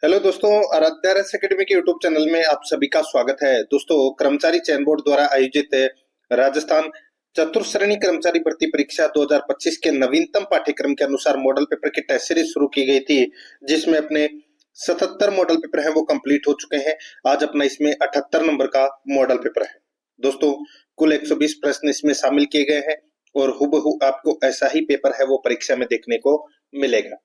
Hello दोस्तों, आराध्या रस academy के यूट्यूब चैनल में आप सभी का स्वागत है। दोस्तों, कर्मचारी चयन बोर्ड द्वारा आयोजित राजस्थान चतुर्श्रेणी कर्मचारी भर्ती परीक्षा 2025 के नवीनतम पाठ्यक्रम के अनुसार मॉडल पेपर की टेस्ट सीरीज शुरू की गई थी, जिसमें अपने 77 मॉडल पेपर हैं वो कंप्लीट हो चुके हैं। आज अपना इसमें 78 नंबर का मॉडल पेपर है। दोस्तों, कुल 120 प्रश्न इसमें शामिल किए गए हैं और हूबहू आपको ऐसा ही पेपर है वो परीक्षा में देखने को मिलेगा।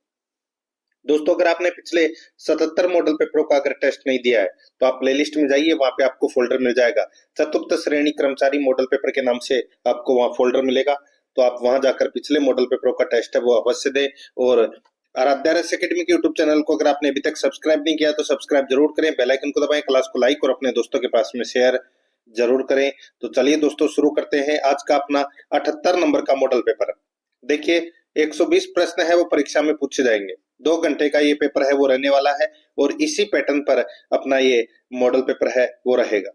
दोस्तों, अगर आपने पिछले 77 मॉडल पेपरों का अगर टेस्ट नहीं दिया है तो आप प्लेलिस्ट में जाइए, वहां पे आपको फोल्डर मिल जाएगा। चतुर्थ श्रेणी कर्मचारी मॉडल पेपर के नाम से आपको वहां फोल्डर मिलेगा, तो आप वहां जाकर पिछले मॉडल पेपरों का टेस्ट है वो अवश्य दें। और आराध्या रस एकेडमी के यूट्यूब चैनल को अगर आपने अभी तक सब्सक्राइब नहीं किया तो सब्सक्राइब जरूर करें, बेल आइकन को दबाएं, क्लास को लाइक और अपने दोस्तों के पास में शेयर जरूर करें। तो चलिए दोस्तों, शुरू करते हैं आज का अपना 78 नंबर का मॉडल पेपर। देखिए, 120 प्रश्न है वो परीक्षा में पूछे जाएंगे। 2 घंटे का ये पेपर है वो रहने वाला है और इसी पैटर्न पर अपना ये मॉडल पेपर है वो रहेगा।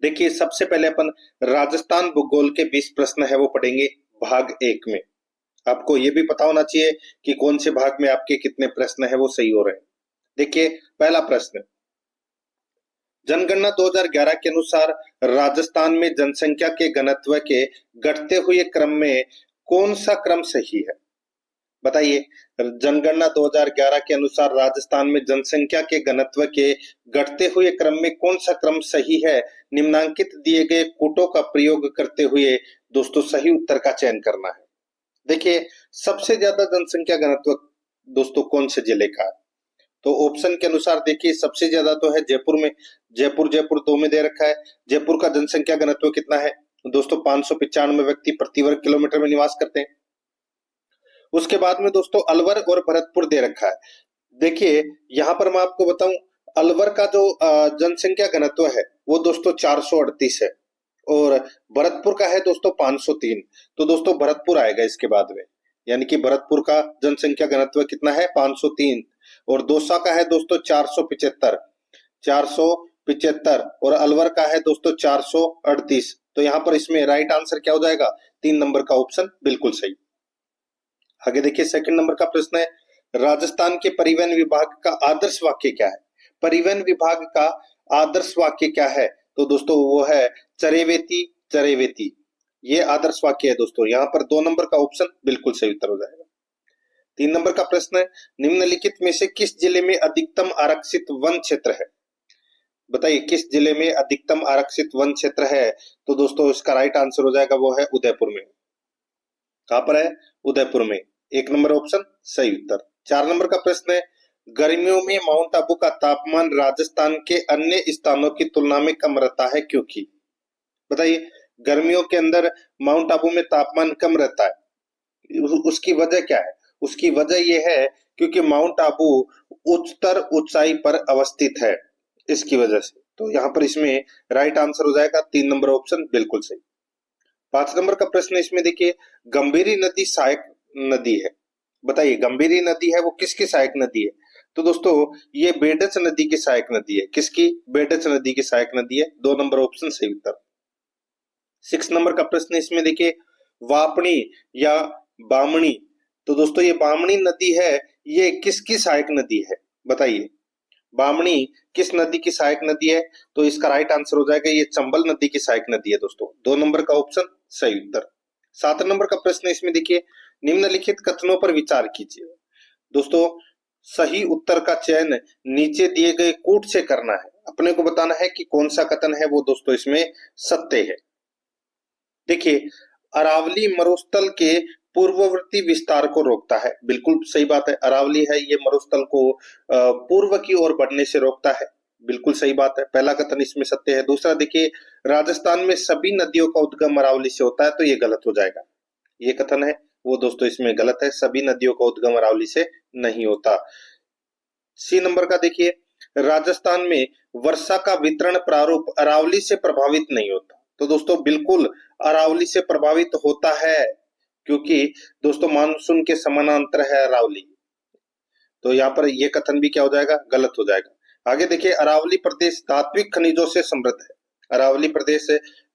देखिए, सबसे पहले अपन राजस्थान भूगोल के 20 प्रश्न है वो पढ़ेंगे भाग 1 में। आपको ये भी पता होना चाहिए कि कौन से भाग में आपके कितने प्रश्न है वो सही हो रहे हैं। देखिए, पहला प्रश्न, जनगणना 2011 के अनुसार राजस्थान में जनसंख्या के घनत्व के घटते हुए क्रम में कौन सा क्रम सही है? बताइए, जनगणना 2011 के अनुसार राजस्थान में जनसंख्या के घनत्व के घटते हुए क्रम में कौन सा क्रम सही है? निम्नांकित दिए गए कूटों का प्रयोग करते हुए दोस्तों सही उत्तर का चयन करना है। देखिए, सबसे ज्यादा जनसंख्या घनत्व दोस्तों कौन से जिले का है? तो ऑप्शन के अनुसार देखिए, सबसे ज्यादा तो है जयपुर में। जयपुर 2 में दे रखा है। जयपुर का जनसंख्या घनत्व कितना है दोस्तों? 595 व्यक्ति प्रति वर्ग किलोमीटर में निवास करते हैं। उसके बाद में दोस्तों अलवर और भरतपुर दे रखा है। देखिए, यहाँ पर मैं आपको बताऊं, अलवर का जो जनसंख्या घनत्व है वो दोस्तों 438 है और भरतपुर का है दोस्तों 503। तो दोस्तों भरतपुर आएगा इसके बाद में, यानी कि भरतपुर का जनसंख्या घनत्व कितना है? 503। और दौसा का है दोस्तों 475 और अलवर का है दोस्तों 438। तो यहाँ पर इसमें राइट आंसर क्या हो जाएगा? 3 नंबर का ऑप्शन बिल्कुल सही। आगे देखिए, सेकंड नंबर का प्रश्न है, राजस्थान के परिवहन विभाग का आदर्श वाक्य क्या है? परिवहन विभाग का आदर्श वाक्य क्या है? तो दोस्तों वो है चरेवेती चरेवेती। ये आदर्श वाक्य है दोस्तों। यहाँ पर 2 नंबर का ऑप्शन बिल्कुल सही उत्तर हो जाएगा। 3 नंबर का प्रश्न है, निम्नलिखित में से किस जिले में अधिकतम आरक्षित वन क्षेत्र है? बताइए, किस जिले में अधिकतम आरक्षित वन क्षेत्र है? तो दोस्तों इसका राइट आंसर हो जाएगा वो है उदयपुर में। कहां पर है? उदयपुर में। 1 नंबर ऑप्शन सही उत्तर। 4 नंबर का प्रश्न है, गर्मियों में माउंट आबू का तापमान राजस्थान के अन्य स्थानों की तुलना में कम रहता है क्योंकि? बताइए, गर्मियों के अंदर माउंट आबू में तापमान कम रहता है, उसकी वजह क्या है? उसकी वजह यह है क्योंकि माउंट आबू उच्चतर ऊंचाई पर अवस्थित है, इसकी वजह से। तो यहाँ पर इसमें राइट आंसर हो जाएगा 3 नंबर ऑप्शन बिल्कुल सही। 5 नंबर का प्रश्न इसमें देखिए, गंभीरी नदी सहायक नदी है। बताइए, गंभीरी नदी है वो किसकी सहायक नदी है? तो दोस्तों ये बेडच नदी की सहायक नदी है। किसकी? बेडच नदी की सहायक नदी है। 2 नंबर ऑप्शन सही उत्तर। 6 नंबर का प्रश्न इसमें देखिए, वापणी या बामणी। तो दोस्तों ये बामणी नदी है, ये किसकी सहायक नदी है? बताइए, बामणी किस नदी की सहायक नदी है? तो इसका राइट आंसर हो जाएगा ये चंबल नदी की सहायक नदी है दोस्तों। 2 नंबर का ऑप्शन सही उत्तर। 7 नंबर का प्रश्न इसमें देखिए, निम्नलिखित कथनों पर विचार कीजिए। दोस्तों सही उत्तर का चयन नीचे दिए गए कूट से करना है। अपने को बताना है कि कौन सा कथन है वो दोस्तों इसमें सत्य है। देखिए, अरावली मरुस्थल के पूर्ववर्ती विस्तार को रोकता है। बिल्कुल सही बात है। अरावली है ये मरुस्थल को पूर्व की ओर बढ़ने से रोकता है। बिल्कुल सही बात है। पहला कथन इसमें सत्य है। दूसरा देखिए, राजस्थान में सभी नदियों का उद्गम अरावली से होता है, तो ये गलत हो जाएगा। ये कथन है वो दोस्तों इसमें गलत है। सभी नदियों का उद्गम अरावली से नहीं होता। सी नंबर का देखिए, राजस्थान में वर्षा का वितरण प्रारूप अरावली से प्रभावित नहीं होता। तो दोस्तों बिल्कुल अरावली से प्रभावित होता है, क्योंकि दोस्तों मानसून के समानांतर है अरावली। तो यहाँ पर यह कथन भी क्या हो जाएगा? गलत हो जाएगा। आगे देखिए, अरावली प्रदेश धात्विक खनिजों से समृद्ध है। अरावली प्रदेश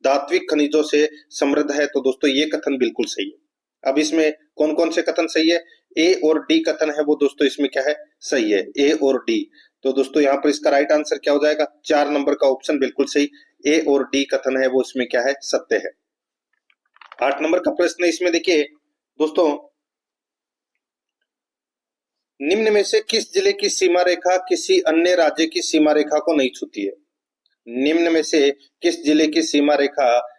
धात्विक खनिजों से समृद्ध है, तो दोस्तों ये कथन बिल्कुल सही है। अब इसमें कौन कौन से कथन सही है? ए और डी कथन है वो दोस्तों इसमें क्या है, सही है, ए और डी। तो दोस्तों यहाँ पर इसका राइट आंसर क्या हो जाएगा, 4 नंबर का ऑप्शन बिल्कुल सही, ए और डी कथन है वो इसमें क्या है, सत्य है। 8 नंबर का प्रश्न इसमें देखिए दोस्तों, निम्न में से किस जिले की सीमा रेखा किसी अन्य राज्य की सीमा रेखा को नहीं छूती है? निम्न में से किस जिले की सीमा रेखा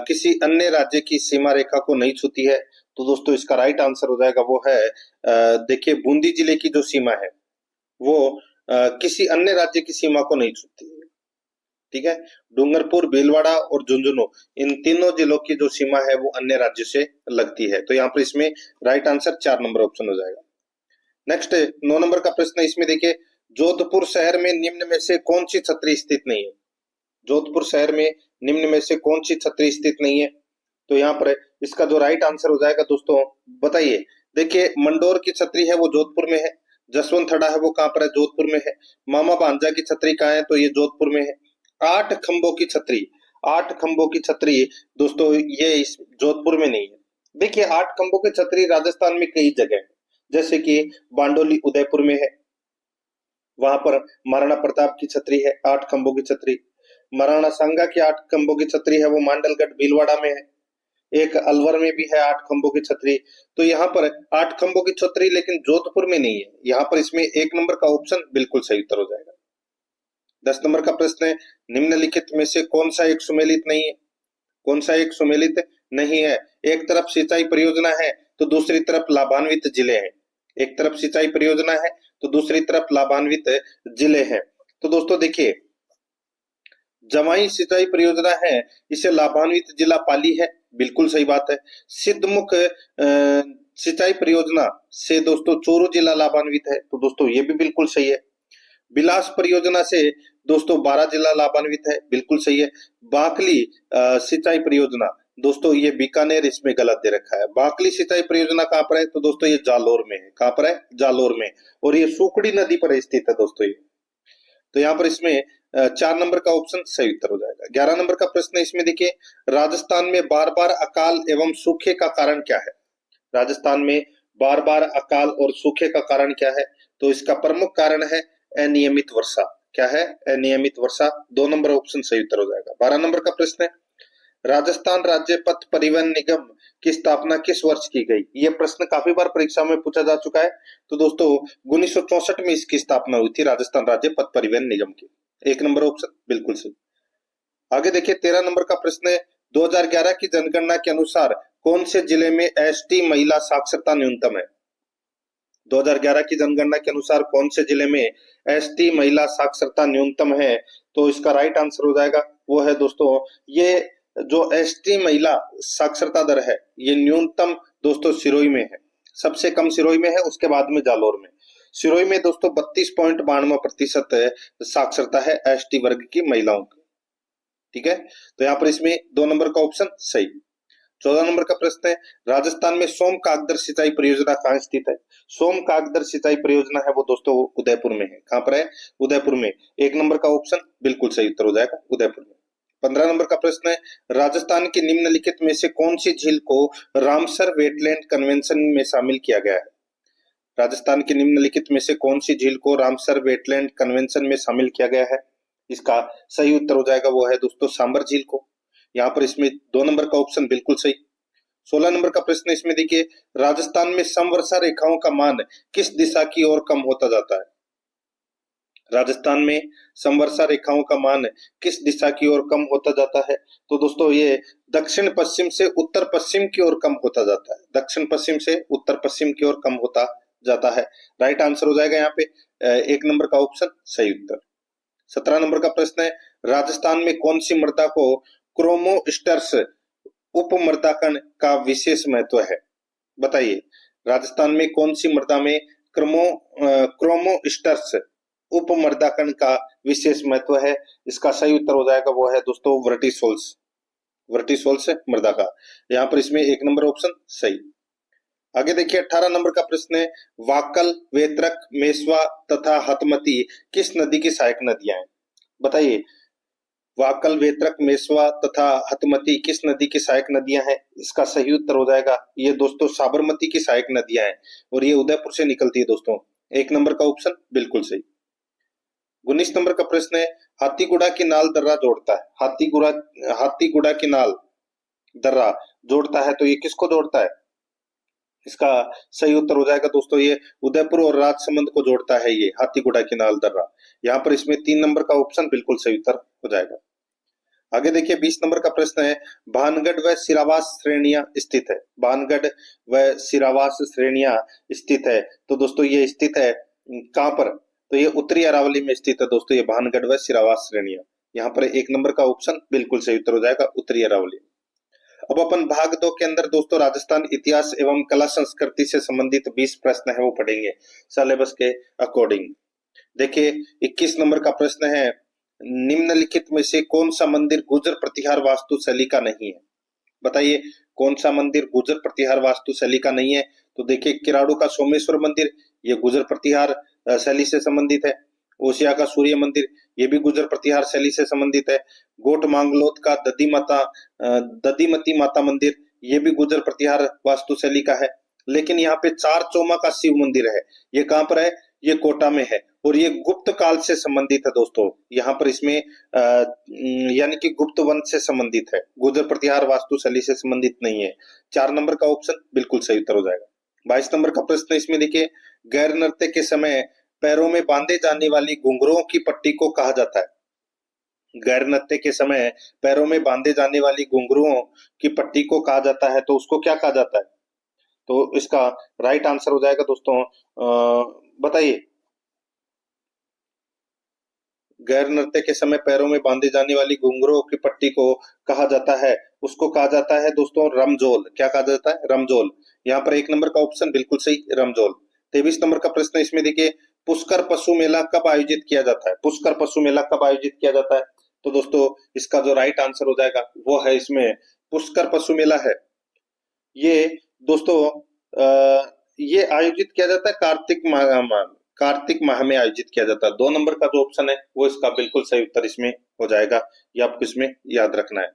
किसी अन्य राज्य की सीमा रेखा को नहीं छूती है? तो दोस्तों इसका राइट आंसर हो जाएगा वो है देखिए बूंदी जिले की जो सीमा है वो किसी अन्य राज्य की सीमा को नहीं छूती है। ठीक है, डूंगरपुर, भीलवाड़ा और झुंझुनू, इन तीनों जिलों की जो सीमा है वो अन्य राज्यों से लगती है। तो यहाँ पर इसमें राइट आंसर 4 नंबर ऑप्शन हो जाएगा। नेक्स्ट 9 नंबर का प्रश्न इसमें देखिए, जोधपुर शहर में निम्न में से कौन सी छतरी स्थित नहीं है? जोधपुर शहर में निम्न में से कौन सी छतरी स्थित नहीं है? तो यहाँ पर इसका जो राइट आंसर हो जाएगा दोस्तों, बताइए। देखिए मंडोर की छतरी है वो जोधपुर में है, जसवंतथड़ा है वो कहाँ पर है, जोधपुर में है। मामा भांजा की छतरी कहाँ है, तो ये जोधपुर में है। 8 खंभों की छतरी, 8 खंभों की छतरी दोस्तों ये इस जोधपुर में नहीं है। देखिए 8 खंभों की छतरी राजस्थान में कई जगह है, जैसे कि बांडोली उदयपुर में है, वहां पर महाराणा प्रताप की छतरी है 8 खंभों की छतरी। महाराणा सांगा की 8 खंभों की छतरी है वो मांडलगढ़ भीलवाड़ा में है। एक अलवर में भी है 8 खंभों की छतरी। तो यहाँ पर 8 खंभों की छतरी लेकिन जोधपुर में नहीं है। यहाँ पर इसमें 1 नंबर का ऑप्शन बिल्कुल सही उत्तर हो जाएगा। 10 नंबर का प्रश्न है, निम्नलिखित में से कौन सा एक सुमेलित नहीं है? कौन सा एक सुमेलित नहीं है? एक तरफ सिंचाई परियोजना है तो दूसरी तरफ लाभान्वित जिले हैं। एक तरफ सिंचाई परियोजना है तो दूसरी तरफ लाभान्वित जिले हैं। तो दोस्तों देखिए, जवाई सिंचाई परियोजना है, इसे लाभान्वित जिला पाली है, बिल्कुल सही बात है। सिद्धमुख सिंचाई परियोजना से दोस्तों चूरू जिला लाभान्वित है, तो दोस्तों ये भी बिल्कुल सही है। बिलास परियोजना से दोस्तों 12 जिला लाभान्वित है, बिल्कुल सही है। बाकली सिंचाई परियोजना दोस्तों ये बीकानेर इसमें गलत दे रखा है। बाकली सिंचाई परियोजना कहाँ पर है, तो दोस्तों ये जालोर में है। कहाँ पर है, जालोर में, और ये सुकड़ी नदी पर स्थित है दोस्तों ये। तो यहाँ पर इसमें 4 नंबर का ऑप्शन सही उत्तर हो जाएगा। 11 नंबर का प्रश्न इसमें देखिए, राजस्थान में बार बार अकाल एवं सूखे का कारण क्या है? राजस्थान में बार बार अकाल और सूखे का कारण क्या है? तो इसका प्रमुख कारण है अनियमित वर्षा। क्या है, अनियमित वर्षा। 2 नंबर ऑप्शन सही उत्तर हो जाएगा। 12 नंबर का प्रश्न है, राजस्थान राज्य पथ परिवहन निगम की स्थापना किस वर्ष की गई? ये प्रश्न काफी बार परीक्षा में पूछा जा चुका है। तो दोस्तों 1964 में इसकी स्थापना हुई थी, राजस्थान राज्य पथ परिवहन निगम की। 1 नंबर ऑप्शन बिल्कुल सही। आगे देखिए 13 नंबर का प्रश्न है, 2011 की जनगणना के अनुसार कौन से जिले में एसटी महिला साक्षरता न्यूनतम है? 2011 की जनगणना के अनुसार कौन से जिले में एसटी महिला साक्षरता न्यूनतम है? तो इसका राइट आंसर हो जाएगा वो है दोस्तों, ये जो एसटी महिला साक्षरता दर है ये न्यूनतम दोस्तों सिरोही में है। सबसे कम सिरोही में है, उसके बाद में जालोर में। सिरोही में दोस्तों 32.92% साक्षरता है एसटी वर्ग की महिलाओं की। ठीक है, तो यहाँ पर इसमें 2 नंबर का ऑप्शन सही। 14 नंबर का प्रश्न है, राजस्थान में सोम कागदर सिंचाई परियोजना कहाँ स्थित है? सोम कागदर सिंचाई परियोजना है वो दोस्तों उदयपुर में है। कहाँ पर है, उदयपुर में। 1 नंबर का ऑप्शन बिल्कुल सही उत्तर हो जाएगा, उदयपुर में। 15 नंबर का प्रश्न है, राजस्थान की निम्नलिखित में से कौन सी झील को रामसर वेटलैंड कन्वेंशन में शामिल किया गया है? राजस्थान की निम्नलिखित में से कौन सी झील को रामसर वेटलैंड कन्वेंशन में शामिल किया गया है? इसका सही उत्तर हो जाएगा वो है दोस्तों सांबर झील को। यहाँ पर इसमें 2 नंबर का ऑप्शन बिल्कुल सही। 16 नंबर का प्रश्न इसमें देखिए, राजस्थान में समवर्षा रेखाओं का मान किस दिशा की ओर कम होता जाता है? राजस्थान में समवर्षा रेखाओं का मान किस दिशा की ओर कम होता जाता है? तो दोस्तों ये दक्षिण पश्चिम से उत्तर पश्चिम की ओर कम होता जाता है। दक्षिण पश्चिम से उत्तर पश्चिम की ओर कम होता जाता है। राइट आंसर हो जाएगा यहाँ पे 1 नंबर का ऑप्शन सही उत्तर। 17 नंबर का प्रश्न है, राजस्थान में कौन सी मृदा को क्रोमोस्टर्स उपमृदाकण का विशेष महत्व है? बताइए, राजस्थान में कौन सी मृदा में क्रोमोस्टर्स उपमृदाकण का विशेष महत्व है? इसका सही उत्तर हो जाएगा वो है दोस्तों वर्टिसोल्स। वर्टिसोल्स मृदा का। यहाँ पर इसमें 1 नंबर ऑप्शन सही। आगे देखिए 18 नंबर का प्रश्न है, वाकल, वेत्रक, मेसवा तथा हतमती किस नदी की सहायक नदियां हैं? बताइए, वाकल, वेत्रक, मेसवा तथा हतमती किस नदी की सहायक नदियां हैं? इसका सही उत्तर हो जाएगा ये दोस्तों साबरमती की सहायक नदियां हैं और ये उदयपुर से निकलती है दोस्तों। एक नंबर का ऑप्शन बिल्कुल सही। 19 नंबर का प्रश्न है, हाथीगुड़ा की नाल दर्रा जोड़ता है। हाथीगुड़ा की नाल दर्रा जोड़ता है तो ये किसको जोड़ता है? इसका सही उत्तर हो जाएगा दोस्तों ये उदयपुर और राजसमंद को जोड़ता है ये हाथीगुड़ा की नाल दर्रा। यहाँ पर इसमें 3 नंबर का ऑप्शन बिल्कुल सही उत्तर हो जाएगा। आगे देखिए 20 नंबर का प्रश्न है, भानगढ़ व सिरावास श्रेणियां स्थित है। भानगढ़ व सिरावास श्रेणियां स्थित है तो दोस्तों ये स्थित है कहाँ पर? तो ये उत्तरी अरावली में स्थित है दोस्तों ये भानगढ़ व सिरावास श्रेणियां। यहाँ पर 1 नंबर का ऑप्शन बिल्कुल सही उत्तर हो जाएगा उत्तरी अरावली। अब अपन भाग 2 के अंदर दोस्तों राजस्थान इतिहास एवं कला संस्कृति से संबंधित 20 प्रश्न है वो पढ़ेंगे सिलेबस के अकॉर्डिंग। देखिए 21 नंबर का प्रश्न है, निम्नलिखित में से कौन सा मंदिर गुर्जर प्रतिहार वास्तुशैली का नहीं है? बताइए कौन सा मंदिर गुर्जर प्रतिहार वास्तुशैली का नहीं है? तो देखिए किराड़ू का सोमेश्वर मंदिर ये गुर्जर प्रतिहार शैली से संबंधित है। ओसिया का सूर्य मंदिर ये भी गुर्जर प्रतिहार शैली से संबंधित है। गोट मांगलोद का दधीमती माता मंदिर ये भी गुर्जर प्रतिहार वास्तुशैली का है। लेकिन यहाँ पे चार चौमा का शिव मंदिर है, ये कहाँ पर है? ये कोटा में है और ये गुप्त काल से संबंधित है दोस्तों। यहाँ पर इसमें यानी कि गुप्त वंश से संबंधित है, गुर्जर प्रतिहार वास्तुशैली से संबंधित नहीं है। 4 नंबर का ऑप्शन बिल्कुल सही उत्तर हो जाएगा। 22 नंबर का प्रश्न इसमें देखिए, गैर नृत्य के समय पैरों में बांधे जाने वाली घुंघरुओं की पट्टी को कहा जाता है? गैर नृत्य के समय पैरों में बांधे जाने वाली घुंघरुओं की पट्टी को कहा जाता है तो उसको क्या कहा जाता है? तो इसका राइट आंसर हो जाएगा दोस्तों बताइए। गैर नृत्य के समय पैरों में बांधी जाने वाली घुंघरुओं की पट्टी को कहा जाता है, उसको कहा जाता है दोस्तों रमजोल। क्या कहा जाता है? रमजोल। यहाँ पर 1 नंबर का ऑप्शन बिल्कुल सही, रमजोल। 23 नंबर का प्रश्न इसमें देखिए, पुष्कर पशु मेला कब आयोजित किया जाता है? पुष्कर पशु मेला कब आयोजित किया जाता है? तो दोस्तों इसका जो राइट आंसर हो जाएगा वो है इसमें पुष्कर पशु मेला है ये दोस्तों ये आयोजित किया जाता है कार्तिक माह में आयोजित किया जाता है। 2 नंबर का जो ऑप्शन है वो इसका बिल्कुल सही उत्तर इसमें हो जाएगा, ये आपको इसमें याद रखना है।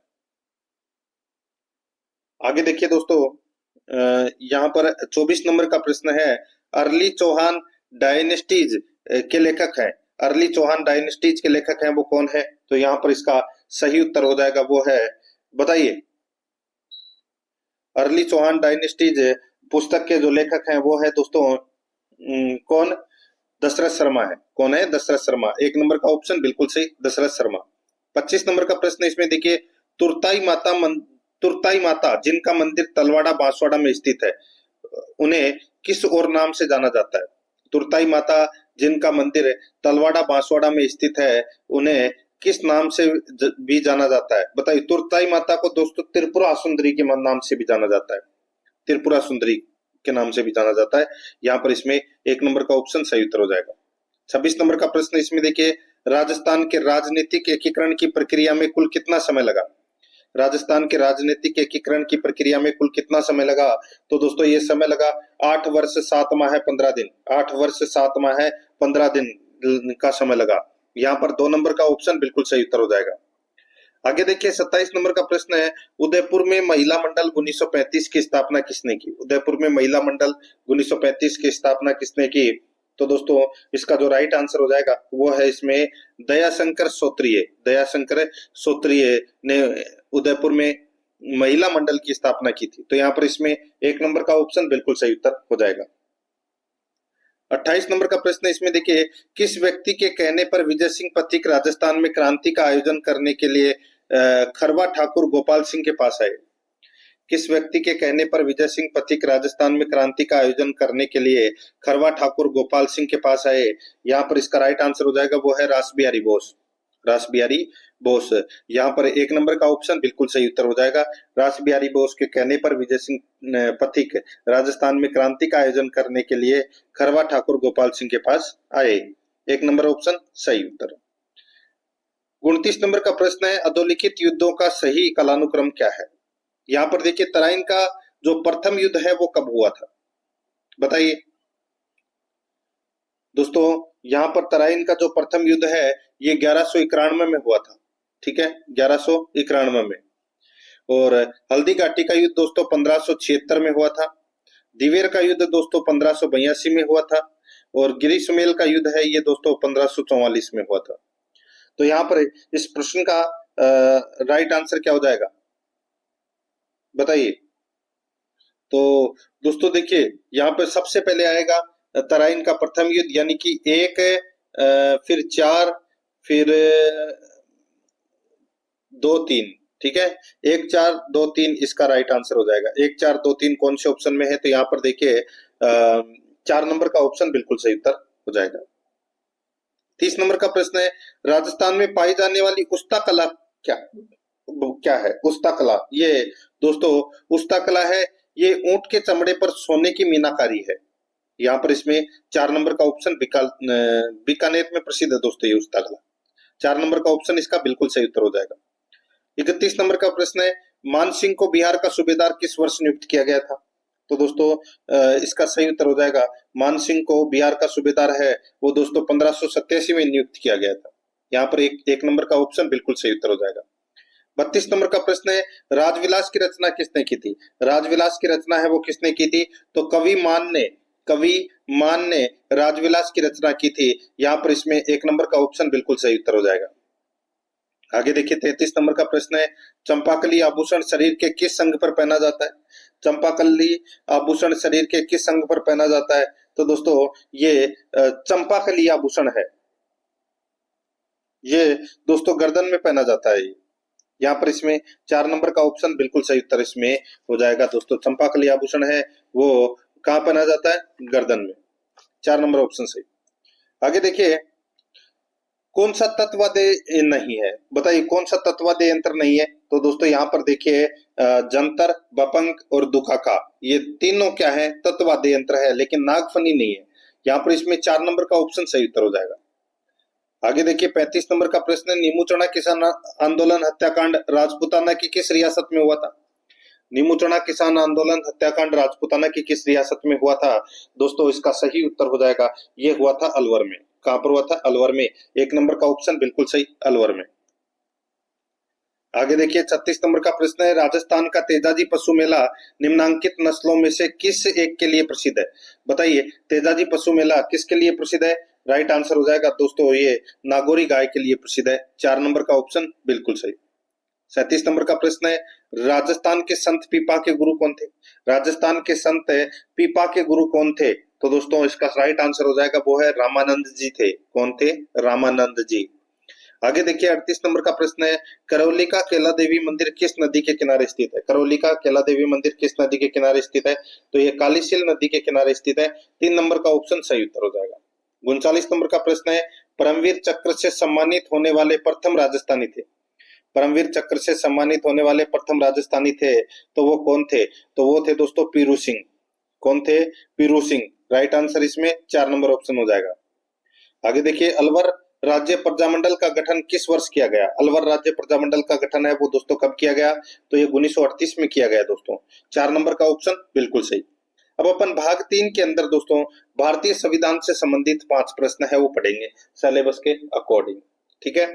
आगे देखिए दोस्तों यहाँ पर 24 नंबर का प्रश्न है, अर्ली चौहान डायनेस्टीज के लेखक हैं। अर्ली चौहान डायनेस्टीज के लेखक हैं वो कौन है? तो यहाँ पर इसका सही उत्तर हो जाएगा वो है, बताइए। अर्ली चौहान डायनेस्टीज पुस्तक के जो लेखक हैं वो है दोस्तों कौन? दशरथ शर्मा है। कौन है? दशरथ शर्मा। 1 नंबर का ऑप्शन बिल्कुल सही, दशरथ शर्मा। 25 नंबर का प्रश्न इसमें देखिए, तुरताई माता जिनका मंदिर तलवाड़ा बांसवाड़ा में स्थित है उन्हें किस और नाम से जाना जाता है? तुरताई माता जिनका मंदिर तलवाड़ा बांसवाड़ा में स्थित है उन्हें किस नाम से भी जाना जाता है? बताइए। तुरताई माता को दोस्तों त्रिपुरा सुंदरी के नाम से भी जाना जाता है, त्रिपुरा सुंदरी के नाम से भी जाना जाता है। यहाँ पर इसमें 1 नंबर का ऑप्शन सही उत्तर हो जाएगा। 26 नंबर का प्रश्न इसमें देखिए, राजस्थान के राजनीतिक एकीकरण की प्रक्रिया में कुल कितना समय लगा? राजस्थान के राजनीतिक एकीकरण की प्रक्रिया में कुल कितना समय लगा? तो दोस्तों ये समय लगा 8 वर्ष 7 माह 15 दिन। 8 वर्ष 7 माह 15 दिन का समय लगा। यहाँ पर 2 नंबर का ऑप्शन बिल्कुल सही उत्तर हो जाएगा। आगे देखिए 27 नंबर का प्रश्न है, उदयपुर में महिला मंडल 1935 की स्थापना किसने की? उदयपुर में महिला मंडल 1935 की स्थापना किसने की? तो दोस्तों इसका जो राइट आंसर हो जाएगा वो है इसमें दयाशंकर सोत्रिय। दयाशंकर सोत्रिय ने उदयपुर में महिला मंडल की स्थापना की थी। तो यहाँ पर इसमें 1 नंबर का ऑप्शन बिल्कुल सही उत्तर हो जाएगा। 28 नंबर का प्रश्न इसमें देखिए, किस व्यक्ति के कहने पर विजय सिंह पथिक राजस्थान में क्रांति का आयोजन करने के लिए खरवा ठाकुर गोपाल सिंह के पास आए? किस व्यक्ति के कहने पर विजय सिंह पथिक राजस्थान में क्रांति का आयोजन करने के लिए खरवा ठाकुर गोपाल सिंह के पास आए? यहाँ पर इसका राइट आंसर हो जाएगा वो है रास बिहारी बोस। रास बिहारी बोस। यहाँ पर 1 नंबर का ऑप्शन बिल्कुल सही उत्तर हो जाएगा। रास बिहारी बोस के कहने पर विजय सिंह पथिक राजस्थान में क्रांति का आयोजन करने के लिए खरवा ठाकुर गोपाल सिंह के पास आए। 1 नंबर ऑप्शन सही उत्तर। 29 नंबर का प्रश्न है, अधोलिखित युद्धों का सही कालानुक्रम क्या है? यहाँ पर देखिए तराइन का जो प्रथम युद्ध है वो कब हुआ था? बताइए दोस्तों। यहाँ पर तराइन का जो प्रथम युद्ध है ये 1191 में हुआ था। ठीक है, 1191 में। और हल्दी घाटी का युद्ध दोस्तों 1576 में हुआ था। दिवेर का युद्ध दोस्तों 1582 में हुआ था। और गिरी सुमेल का युद्ध है ये दोस्तों 1544 में हुआ था। तो यहाँ पर इस प्रश्न का राइट आंसर क्या हो जाएगा, बताइए। तो दोस्तों देखिए, यहाँ पर सबसे पहले आएगा तराइन का प्रथम युद्ध, यानी कि 1, फिर 4, फिर 2, 3, ठीक है। 1, 4, 2, 3 इसका राइट आंसर हो जाएगा। 1, 4, 2, 3 कौन से ऑप्शन में है, तो यहाँ पर देखिए 4 नंबर का ऑप्शन बिल्कुल सही उत्तर हो जाएगा। 30 नंबर का प्रश्न है, राजस्थान में पाई जाने वाली उस्ता कला क्या क्या है? उस्ता कला, ये दोस्तों उस्ता कला है, ये ऊंट के चमड़े पर सोने की मीनाकारी है। यहाँ पर इसमें 4 नंबर का ऑप्शन बीकानेर में प्रसिद्ध है दोस्तों ये उस्ता कला। 4 नंबर का ऑप्शन इसका बिल्कुल सही उत्तर हो जाएगा। 31 नंबर का प्रश्न है, मान सिंह को बिहार का सूबेदार किस वर्ष नियुक्त किया गया था? तो दोस्तों इसका सही उत्तर हो जाएगा, मान सिंह को बिहार का सूबेदार है वो दोस्तों 1587 में नियुक्त किया गया था। यहाँ पर एक नंबर का ऑप्शन बिल्कुल सही उत्तर हो जाएगा। 32 नंबर का प्रश्न है, राजविलास की रचना किसने की थी? राजविलास की रचना है वो किसने की थी? तो कवि मान ने राजविलास की रचना की थी। यहाँ पर इसमें 1 नंबर का ऑप्शन बिल्कुल सही उत्तर हो जाएगा। आगे देखिए 33 नंबर का प्रश्न है, चंपाकली आभूषण शरीर के किस अंग पर पहना जाता है? चंपाकली आभूषण शरीर के किस अंग पर पहना जाता है? तो दोस्तों ये चंपाकली आभूषण है, ये दोस्तों गर्दन में पहना जाता है। यहाँ पर इसमें 4 नंबर का ऑप्शन बिल्कुल सही उत्तर इसमें हो जाएगा दोस्तों। चंपाकली आभूषण है वो कहाँ पहना जाता है? गर्दन में। 4 नंबर ऑप्शन सही। आगे देखिए, कौन सा तत्वादेय नहीं है? बताइए कौन सा तत्वादेय यंत्र नहीं है? तो दोस्तों यहाँ पर देखिए जंतर, बपंक और दुखाका, ये तीनों क्या है? तत्वादेय यंत्र है, लेकिन नागफनी नहीं है। यहाँ पर इसमें 4 नंबर का ऑप्शन सही उत्तर हो जाएगा। आगे देखिए 35 नंबर का प्रश्न है, नीमूचना किसान आंदोलन हत्याकांड राजपूताना की किस रियासत में हुआ था? नीमूचना किसान आंदोलन हत्याकांड राजपूताना की किस रियासत में हुआ था? दोस्तों इसका सही उत्तर हो जाएगा, ये हुआ था अलवर में। कहां पर हुआ था? अलवर में। 1 नंबर का ऑप्शन बिल्कुल सही, अलवर में। आगे देखिए 36 नंबर का प्रश्न है, राजस्थान का तेजाजी पशु मेला निम्नांकित नस्लों में से किस एक के लिए प्रसिद्ध है? बताइए तेजाजी पशु मेला किसके लिए प्रसिद्ध है? राइट आंसर हो जाएगा दोस्तों ये नागौरी गाय के लिए प्रसिद्ध है। 4 नंबर का ऑप्शन बिल्कुल सही। 37 नंबर का प्रश्न है, राजस्थान के संत पीपा के गुरु कौन थे? राजस्थान के संत पीपा के गुरु कौन थे? तो दोस्तों इसका राइट आंसर हो जाएगा, वो है रामानंद जी थे। कौन थे? रामानंद जी। आगे देखिए 38 नंबर का प्रश्न है, करौली का केला देवी मंदिर किस नदी के किनारे स्थित है? करौली का केला देवी मंदिर किस नदी के किनारे स्थित है? तो ये कालीसील नदी के किनारे स्थित है। 3 नंबर का ऑप्शन सही उत्तर हो जाएगा। 39 नंबर का प्रश्न है, परमवीर चक्र से सम्मानित होने वाले प्रथम राजस्थानी थे? परमवीर चक्र से सम्मानित होने वाले प्रथम राजस्थानी थे तो वो कौन थे? तो वो थे दोस्तों पीरू सिंह। कौन थे? पीरू सिंह। राइट आंसर इसमें 4 नंबर ऑप्शन हो जाएगा। आगे देखिए, अलवर राज्य प्रजामंडल का गठन किस वर्ष किया गया? अलवर राज्य प्रजामंडल का गठन है वो दोस्तों कब किया गया? तो ये 1938 में किया गया दोस्तों। 4 नंबर का ऑप्शन बिल्कुल सही। अब अपन भाग 3 के अंदर दोस्तों भारतीय संविधान से संबंधित 5 प्रश्न है वो पढ़ेंगे सिलेबस के अकॉर्डिंग, ठीक है।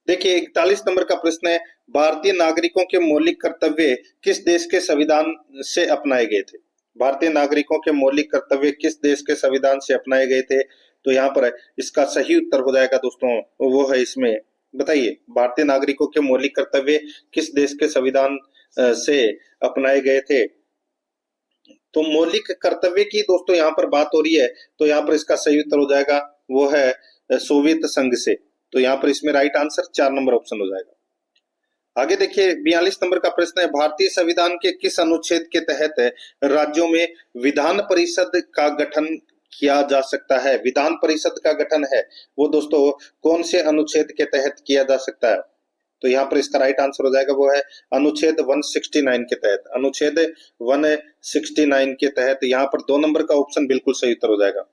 देखिए 41 नंबर का प्रश्न है, भारतीय नागरिकों के मौलिक कर्तव्य किस देश के संविधान से अपनाए गए थे? भारतीय नागरिकों के मौलिक कर्तव्य किस देश के संविधान से अपनाए गए थे? तो यहाँ पर इसका सही उत्तर हो जाएगा दोस्तों, वो है इसमें, बताइए भारतीय नागरिकों के मौलिक कर्तव्य किस देश के संविधान से अपनाए गए थे? तो मौलिक कर्तव्य की दोस्तों यहाँ पर बात हो रही है, तो यहाँ पर इसका सही उत्तर हो जाएगा, वो है सोवियत संघ से। तो यहाँ पर इसमें राइट आंसर 4 नंबर ऑप्शन हो जाएगा। आगे देखिए 42 नंबर का प्रश्न है, भारतीय संविधान के किस अनुच्छेद के तहत राज्यों में विधान परिषद का गठन किया जा सकता है? विधान परिषद का गठन है वो दोस्तों कौन से अनुच्छेद के तहत किया जा सकता है? तो यहाँ पर इसका राइट आंसर हो जाएगा, वो है अनुच्छेद 169 के तहत। अनुच्छेद 169 के तहत यहाँ पर 2 नंबर का ऑप्शन बिल्कुल सही उत्तर हो जाएगा।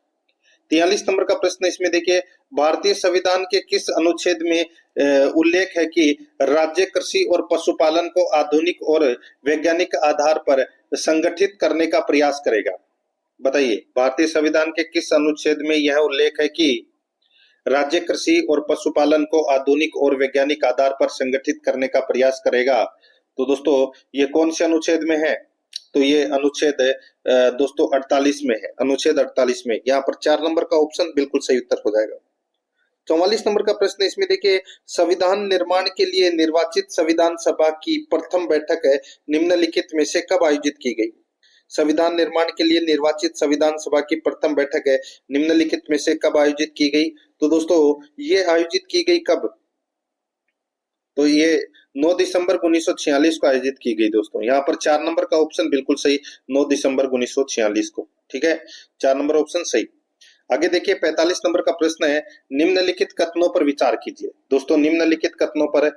43 नंबर का प्रश्न इसमें देखिए, भारतीय संविधान के किस अनुच्छेद में उल्लेख है कि राज्य कृषि और पशुपालन को आधुनिक और वैज्ञानिक आधार पर संगठित करने का प्रयास करेगा? बताइए भारतीय संविधान के किस अनुच्छेद में यह उल्लेख है कि राज्य कृषि और पशुपालन को आधुनिक और वैज्ञानिक आधार पर संगठित करने का प्रयास करेगा। तो दोस्तों ये कौन से अनुच्छेद में है? तो ये अनुच्छेद दोस्तों 48 में है, अनुच्छेद 48 में। यहाँ पर 4 नंबर का ऑप्शन बिल्कुल सही उत्तर हो जाएगा। 44 नंबर का प्रश्न इसमें देखिए, संविधान निर्माण के लिए निर्वाचित संविधान सभा की प्रथम बैठक निम्नलिखित में से कब आयोजित की गई? संविधान निर्माण के लिए निर्वाचित संविधान सभा की प्रथम बैठक निम्नलिखित में से कब आयोजित की गई? तो दोस्तों ये आयोजित की गई कब? तो ये 9 दिसंबर 1946 को आयोजित की गई दोस्तों। यहाँ पर 4 नंबर का ऑप्शन बिल्कुल सही, 9 दिसंबर 1946 को। ठीक है, 4 नंबर ऑप्शन सही। आगे देखिए 45 नंबर का प्रश्न है, निम्नलिखित कथनों पर विचार कीजिए। दोस्तों निम्नलिखित कथनों पर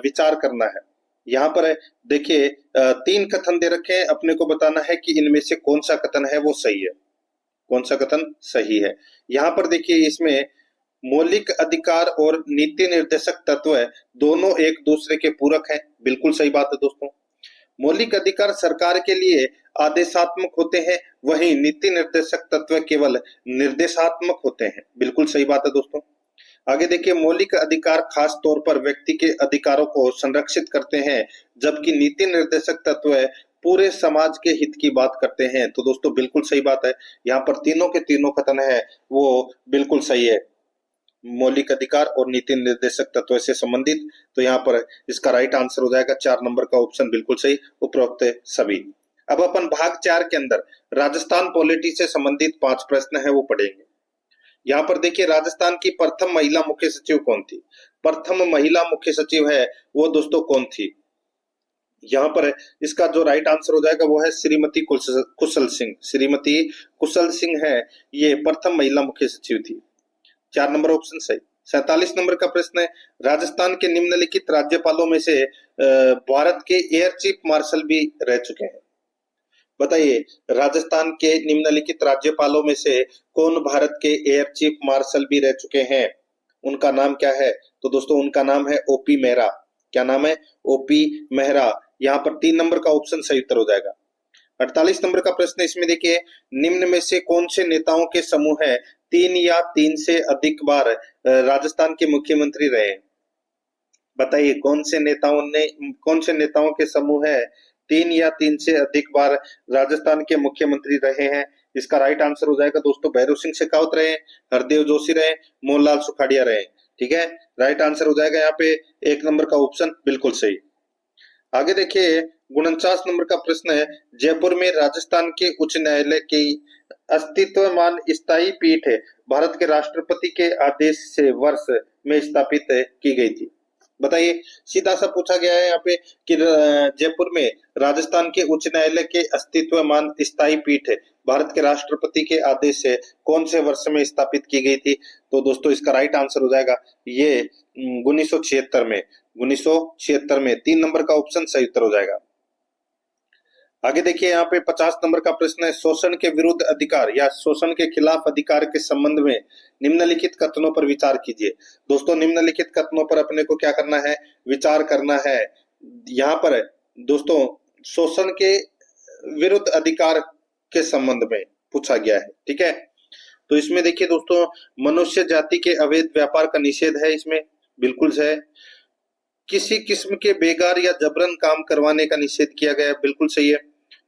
विचार करना है। यहाँ पर देखिए 3 कथन दे रखे हैं, अपने को बताना है कि इनमें से कौन सा कथन है वो सही है, कौन सा कथन सही है। यहाँ पर देखिए इसमें मौलिक अधिकार और नीति निर्देशक तत्व दोनों एक दूसरे के पूरक हैं, बिल्कुल सही बात है दोस्तों। मौलिक अधिकार सरकार के लिए आदेशात्मक होते हैं, वहीं नीति निर्देशक तत्व केवल निर्देशात्मक होते हैं, बिल्कुल सही बात है दोस्तों। आगे देखिए मौलिक अधिकार खास तौर पर व्यक्ति के अधिकारों को संरक्षित करते हैं, जबकि नीति निर्देशक तत्व पूरे समाज के हित की बात करते हैं। तो दोस्तों बिल्कुल सही बात है, यहाँ पर तीनों के तीनों कथन है वो बिल्कुल सही है, मौलिक अधिकार और नीति निर्देशक तत्व से संबंधित। तो यहाँ पर इसका राइट आंसर हो जाएगा 4 नंबर का ऑप्शन बिल्कुल सही, उपरोक्त सभी। अब अपन भाग 4 के अंदर राजस्थान पॉलिटी से संबंधित 5 प्रश्न है वो पढ़ेंगे। यहाँ पर देखिए राजस्थान की प्रथम महिला मुख्य सचिव कौन थी? प्रथम महिला मुख्य सचिव है वो दोस्तों कौन थी? यहाँ पर इसका जो राइट आंसर हो जाएगा वो है श्रीमती कुशल सिंह। श्रीमती कुशल सिंह है ये प्रथम महिला मुख्य सचिव थी, 4 नंबर ऑप्शन सही। 47 नंबर का प्रश्न है, राजस्थान के निम्नलिखित राज्यपालों में से भारत के एयर चीफ मार्शल भी रह चुके हैं। बताइए राजस्थान के निम्नलिखित राज्यपालों में से कौन भारत के एयर चीफ मार्शल भी रह चुके हैं? उनका नाम क्या है? तो दोस्तों उनका नाम है ओपी मेहरा। क्या नाम है? ओपी मेहरा। यहाँ पर 3 नंबर का ऑप्शन सही उत्तर हो जाएगा। 48 नंबर का प्रश्न इसमें देखिए, निम्न में से कौन से नेताओं के समूह है 3 या 3 से अधिक बार राजस्थान के मुख्यमंत्री रहे? बताइए कौन से नेताओं के समूह है 3 या 3 से अधिक बार राजस्थान के मुख्यमंत्री रहे हैं? इसका राइट आंसर हो जाएगा दोस्तों भैरव सिंह शेखावत रहे, हरदेव जोशी रहे, मोहनलाल सुखाड़िया रहे। ठीक है, राइट आंसर हो जाएगा यहाँ पे 1 नंबर का ऑप्शन बिल्कुल सही। आगे देखिए 49 नंबर का प्रश्न है, जयपुर में राजस्थान के उच्च न्यायालय की अस्तित्वमान स्थायी पीठ भारत के राष्ट्रपति के आदेश से वर्ष में स्थापित की गई थी। बताइए सीधा सा पूछा गया है यहाँ पे कि जयपुर में राजस्थान के उच्च न्यायालय के अस्तित्वमान स्थायी पीठ भारत के राष्ट्रपति के आदेश से कौन से वर्ष में स्थापित की गई थी? तो दोस्तों इसका राइट आंसर हो जाएगा ये 1976 में। 1976 में 3 नंबर का ऑप्शन सही उत्तर हो जाएगा। आगे देखिए यहाँ पे 50 नंबर का प्रश्न है, शोषण के विरुद्ध अधिकार या शोषण के खिलाफ अधिकार के संबंध में निम्नलिखित कथनों पर विचार कीजिए। दोस्तों निम्नलिखित कथनों पर अपने को क्या करना है? विचार करना है। यहाँ पर दोस्तों शोषण के विरुद्ध अधिकार के संबंध में पूछा गया है। ठीक है, तो इसमें देखिए दोस्तों मनुष्य जाति के अवैध व्यापार का निषेध है, इसमें बिल्कुल है। किसी किस्म के बेगार या जबरन काम करवाने का निषेध किया गया है, बिल्कुल सही है।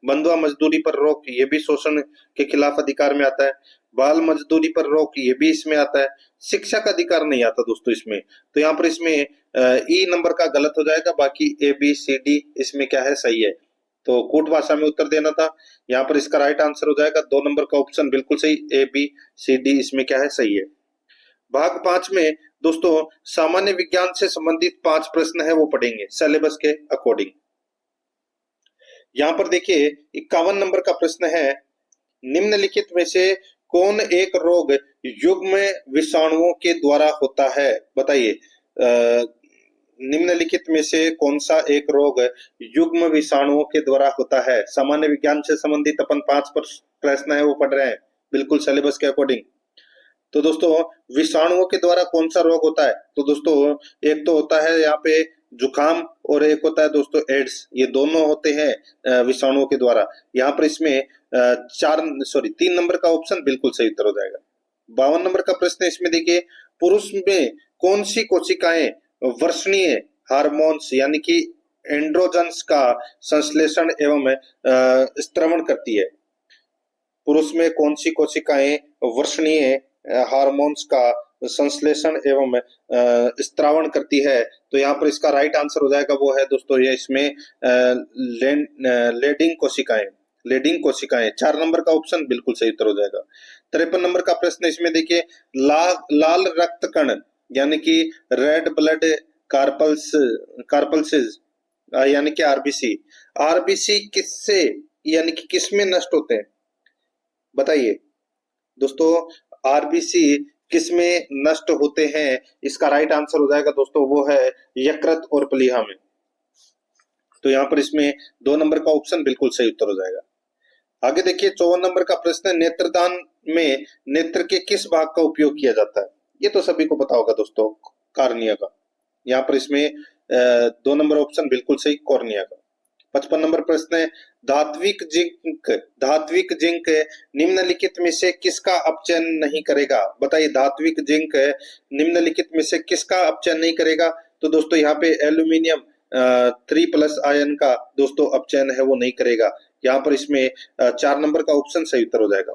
बंधुआ मजदूरी पर रोक, ये भी शोषण के खिलाफ अधिकार में आता है। बाल मजदूरी पर रोक, ये भी इसमें आता है। शिक्षा का अधिकार नहीं आता दोस्तों इसमें, तो यहाँ पर इसमें ई नंबर का गलत हो जाएगा, बाकी ए बी सी डी इसमें क्या है सही है। तो कूट भाषा में उत्तर देना था, यहाँ पर इसका राइट आंसर हो जाएगा 2 नंबर का ऑप्शन बिल्कुल सही, ए बी सी डी इसमें क्या है सही है। भाग 5 में दोस्तों सामान्य विज्ञान से संबंधित 5 प्रश्न है वो पढ़ेंगे सिलेबस के अकॉर्डिंग। यहाँ पर देखिए 51 नंबर का प्रश्न है, निम्नलिखित में से कौन एक रोग युग्म विषाणुओं के द्वारा होता है? बताइए निम्नलिखित में से कौन सा एक रोग युग्म विषाणुओं के द्वारा होता है? सामान्य विज्ञान से संबंधित अपन 5 प्रश्न है वो पढ़ रहे हैं बिल्कुल सिलेबस के अकॉर्डिंग। तो दोस्तों विषाणुओं के द्वारा कौन सा रोग होता है? तो दोस्तों एक तो होता है यहाँ पे जुकाम और एक होता है दोस्तों एड्स, ये दोनों होते हैं विषाणुओं के द्वारा। यहाँ पर इसमें 3 नंबर का ऑप्शन बिल्कुल सही उत्तर हो जाएगा। 52 नंबर का प्रश्न है, इसमें देखिए पुरुष में कौन सी कोशिकाएं वर्षणीय हार्मोन्स यानी कि एंड्रोजन्स का संश्लेषण एवं स्त्रवण करती है। पुरुष में कौन सी कोशिकाएं वर्षणीय हार्मोन्स का संश्लेषण एवं स्त्रावण करती है? तो यहाँ पर इसका राइट आंसर हो जाएगा वो है दोस्तों ये इसमें लेडिंग कोशिकाएं। लेडिंग कोशिकाएं 4 नंबर का ऑप्शन बिल्कुल सही उत्तर हो जाएगा। 53 नंबर का प्रश्न इसमें देखिए लाल रक्त कण यानी कि रेड ब्लड कार्पल्सिस यानी कि आरबीसी, आरबीसी किससे यानी कि किसमें नष्ट होते हैं? बताइए दोस्तों, आरबीसी किसमें नष्ट होते हैं? इसका राइट आंसर हो जाएगा दोस्तों वो है यकृत और प्लीहा में। तो यहाँ पर इसमें 2 नंबर का ऑप्शन बिल्कुल सही उत्तर हो जाएगा। आगे देखिए 54 नंबर का प्रश्न है, नेत्रदान में नेत्र के किस भाग का उपयोग किया जाता है? ये तो सभी को पता होगा दोस्तों, कॉर्निया का। यहाँ पर इसमें 2 नंबर ऑप्शन बिल्कुल सही, कॉर्निया का। 55 नंबर प्रश्न है, धात्विक जिंक निम्नलिखित में से किसका अपचयन नहीं करेगा? बताइए, धात्विक जिंक निम्नलिखित में से किसका अपचयन नहीं करेगा? तो दोस्तों यहाँ पे एल्यूमिनियम 3+ आयन का दोस्तों अपचयन है वो नहीं करेगा। यहाँ पर इसमें 4 नंबर का ऑप्शन सही उत्तर हो जाएगा।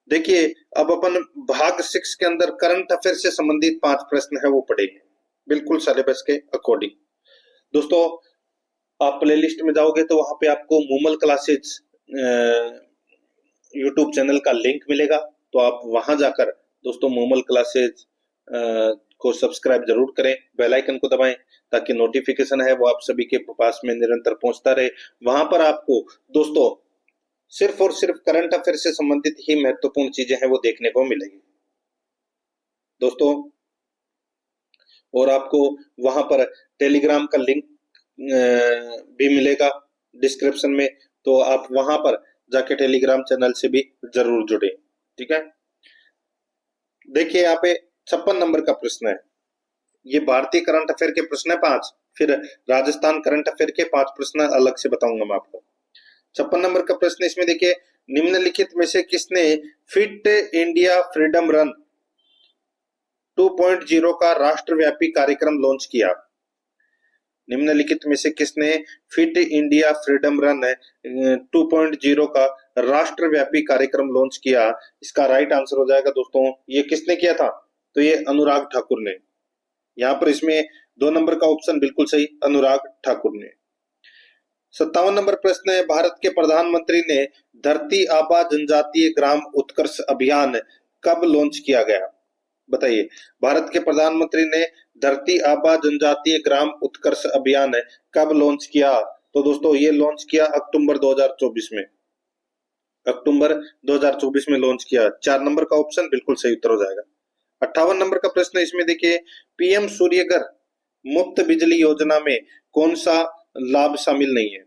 देखिए अब अपन भाग 6 के अंदर करंट अफेयर से संबंधित 5 प्रश्न है वो पढ़ेंगे बिल्कुल सिलेबस के अकॉर्डिंग। दोस्तों आप प्लेलिस्ट में जाओगे तो वहां पे आपको मूमल क्लासेज यूट्यूब चैनल का लिंक मिलेगा, तो आप वहां जाकर दोस्तों मूमल क्लासेज को सब्सक्राइब जरूर करें, बेल आइकन को दबाएं ताकि नोटिफिकेशन है वो आप सभी के पास में निरंतर पहुंचता रहे। वहां पर आपको दोस्तों सिर्फ और सिर्फ करंट अफेयर से संबंधित ही महत्वपूर्ण चीजें हैं वो देखने को मिलेगी दोस्तों। और आपको वहां पर टेलीग्राम का लिंक भी मिलेगा डिस्क्रिप्शन में, तो आप वहां पर जाके टेलीग्राम चैनल से भी जरूर जुड़े, ठीक है। देखिए यहाँ पे 56 नंबर का प्रश्न है, ये भारतीय करंट अफेयर के प्रश्न है 5, फिर राजस्थान करंट अफेयर के 5 प्रश्न अलग से बताऊंगा मैं आपको। 56 नंबर का प्रश्न इसमें देखिए, निम्नलिखित में से किसने फिट इंडिया फ्रीडम रन 2.0 का राष्ट्रव्यापी कार्यक्रम लॉन्च किया? निम्नलिखित में से किसने फिट इंडिया फ्रीडम रन 2.0 का राष्ट्रव्यापी कार्यक्रम लॉन्च किया? इसका राइट आंसर हो जाएगा दोस्तों, ये किसने किया था? तो ये अनुराग ठाकुर ने। यहाँ पर इसमें 2 नंबर का ऑप्शन बिल्कुल सही, अनुराग ठाकुर ने। 57 नंबर प्रश्न है, भारत के प्रधानमंत्री ने धरती आबा जनजातीय ग्राम उत्कर्ष अभियान कब लॉन्च किया गया? बताइए, भारत के प्रधानमंत्री ने धरती आबा जनजातीय ग्राम उत्कर्ष अभियान कब लॉन्च किया? तो दोस्तों ये लॉन्च किया अक्टूबर 2024 में, अक्टूबर 2024 में लॉन्च किया। 4 नंबर का ऑप्शन बिल्कुल सही उत्तर हो जाएगा। 58 नंबर का प्रश्न इसमें देखिए, पीएम सूर्यघर मुफ्त बिजली योजना में कौन सा लाभ शामिल नहीं है?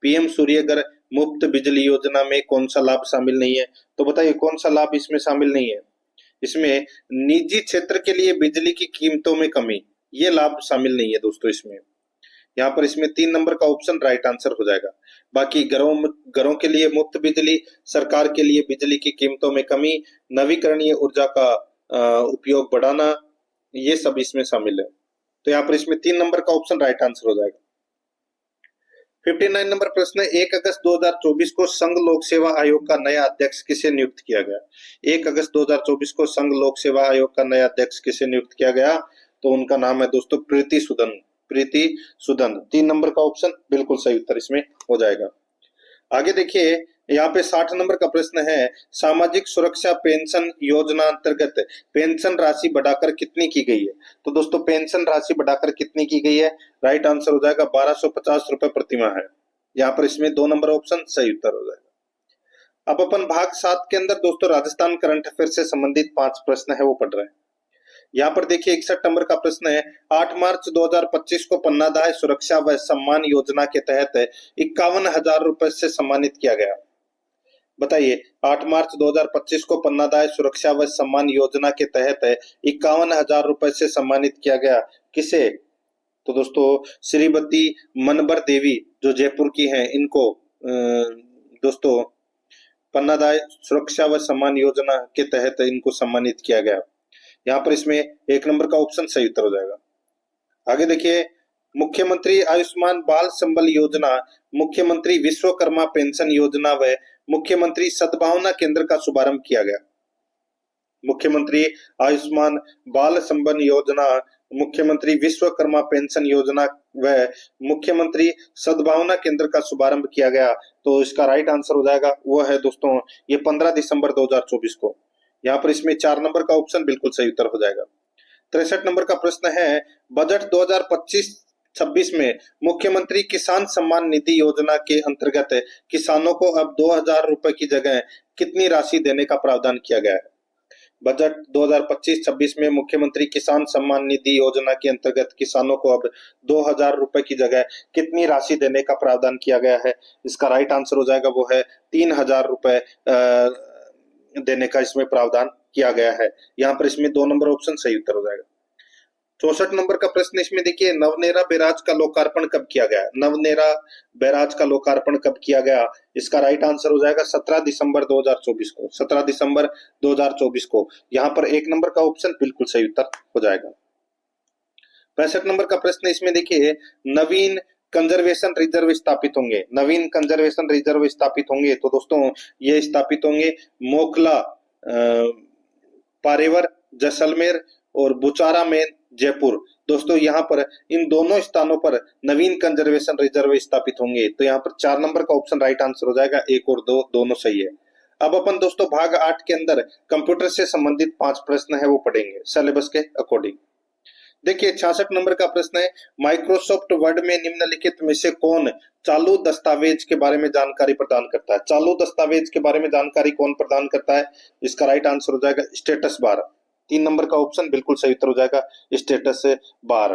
पीएम सूर्यघर मुफ्त बिजली योजना में कौन सा लाभ शामिल नहीं है? तो बताइए कौन सा लाभ इसमें शामिल नहीं है? इसमें निजी क्षेत्र के लिए बिजली की कीमतों में कमी, ये लाभ शामिल नहीं है दोस्तों इसमें। यहाँ पर इसमें 3 नंबर का ऑप्शन राइट आंसर हो जाएगा। बाकी घरों के लिए मुफ्त बिजली, सरकार के लिए बिजली की कीमतों में कमी, नवीकरणीय ऊर्जा का उपयोग बढ़ाना, ये सब इसमें शामिल है। तो यहाँ पर इसमें 3 नंबर का ऑप्शन राइट आंसर हो जाएगा। 59 नंबर प्रश्न, 1 अगस्त 2024 को संघ लोक सेवा आयोग का नया अध्यक्ष किसे नियुक्त किया गया? 1 अगस्त 2024 को संघ लोक सेवा आयोग का नया अध्यक्ष किसे नियुक्त किया गया? तो उनका नाम है दोस्तों प्रीति सुदन, प्रीति सुदन। 3 नंबर का ऑप्शन बिल्कुल सही उत्तर इसमें हो जाएगा। आगे देखिए यहाँ पे 60 नंबर का प्रश्न है, सामाजिक सुरक्षा पेंशन योजना अंतर्गत पेंशन राशि बढ़ाकर कितनी की गई है? तो दोस्तों पेंशन राशि बढ़ाकर कितनी की गई है? राइट आंसर हो जाएगा 1250 रुपए प्रतिमाह है। यहाँ पर इसमें 2 नंबर ऑप्शन सही उत्तर हो जाएगा। अब अपन भाग 7 के अंदर दोस्तों राजस्थान करंट अफेयर से संबंधित 5 प्रश्न है वो पढ़ रहे हैं। यहाँ पर देखिए 61 नंबर का प्रश्न है, 8 मार्च 2025 को पन्नादाय सुरक्षा व सम्मान योजना के तहत 51,000 रुपए से सम्मानित किया गया। बताइए 8 मार्च 2025 को पन्नादाय सुरक्षा व सम्मान योजना के तहत 51,000 रुपए से सम्मानित किया गया, किसे? तो दोस्तों श्रीमती मनबर देवी जो जयपुर की हैं, इनको दोस्तों पन्नादाय सुरक्षा व सम्मान योजना के तहत इनको सम्मानित किया गया। यहाँ पर इसमें एक नंबर का ऑप्शन सही उत्तर हो जाएगा। आगे देखिए, मुख्यमंत्री आयुष्मान बाल संबल योजना, मुख्यमंत्री विश्वकर्मा पेंशन योजना व मुख्यमंत्री सद्भावना केंद्र का शुभारंभ किया गया। मुख्यमंत्री आयुष्मान बाल संबल योजना, मुख्यमंत्री विश्वकर्मा पेंशन योजना व मुख्यमंत्री सद्भावना केंद्र का शुभारंभ किया गया। तो इसका राइट आंसर हो जाएगा वो है दोस्तों ये 15 दिसंबर 2024 को। यहाँ पर इसमें 4 नंबर का ऑप्शन बिल्कुल सही उत्तर हो जाएगा। 63 नंबर का प्रश्न है, बजट 2025-26 में मुख्यमंत्री किसान सम्मान निधि योजना के अंतर्गत किसानों को अब 2000 रुपए की जगह कितनी राशि देने का प्रावधान किया गया है। बजट 2025-26 में मुख्यमंत्री किसान सम्मान निधि योजना के अंतर्गत किसानों को अब 2000 रुपए की जगह कितनी राशि देने का प्रावधान किया गया है। इसका राइट आंसर हो जाएगा वो है 3000 रुपए देने का इसमें प्रावधान किया गया है। यहाँ पर इसमें 2 नंबर ऑप्शन सही उत्तर हो जाएगा। 64 नंबर का प्रश्न इसमें देखिए, नवनेरा बैराज का लोकार्पण कब किया गया। नवनेरा बैराज का लोकार्पण कब किया गया। इसका राइट आंसर हो जाएगा 17 दिसंबर 2024 को। 17 दिसंबर 2024 को। यहाँ पर 1 नंबर का ऑप्शन बिल्कुल सही उत्तर हो जाएगा। 65 नंबर का प्रश्न इसमें देखिए, नवीन कंजर्वेशन रिजर्व स्थापित होंगे। नवीन कंजर्वेशन रिजर्व स्थापित होंगे तो दोस्तों ये स्थापित होंगे मोखला, पारेवर, जैसलमेर और बुचारा में जयपुर। दोस्तों यहाँ पर इन दोनों स्थानों पर नवीन कंजर्वेशन रिजर्व स्थापित होंगे। तो यहाँ पर 4 नंबर का ऑप्शन राइट आंसर हो जाएगा। 1 और 2 दोनों सही है। अब अपन दोस्तों भाग 8 के अंदर कंप्यूटर से संबंधित 5 प्रश्न है वो पढ़ेंगे सिलेबस के अकॉर्डिंग। देखिए 66 नंबर का प्रश्न है, माइक्रोसॉफ्ट वर्ड में निम्नलिखित में से कौन चालू दस्तावेज के बारे में जानकारी प्रदान करता है। चालू दस्तावेज के बारे में जानकारी कौन प्रदान करता है। इसका राइट आंसर हो जाएगा स्टेटस बार। 3 नंबर का ऑप्शन बिल्कुल सही उत्तर हो जाएगा स्टेटस बार।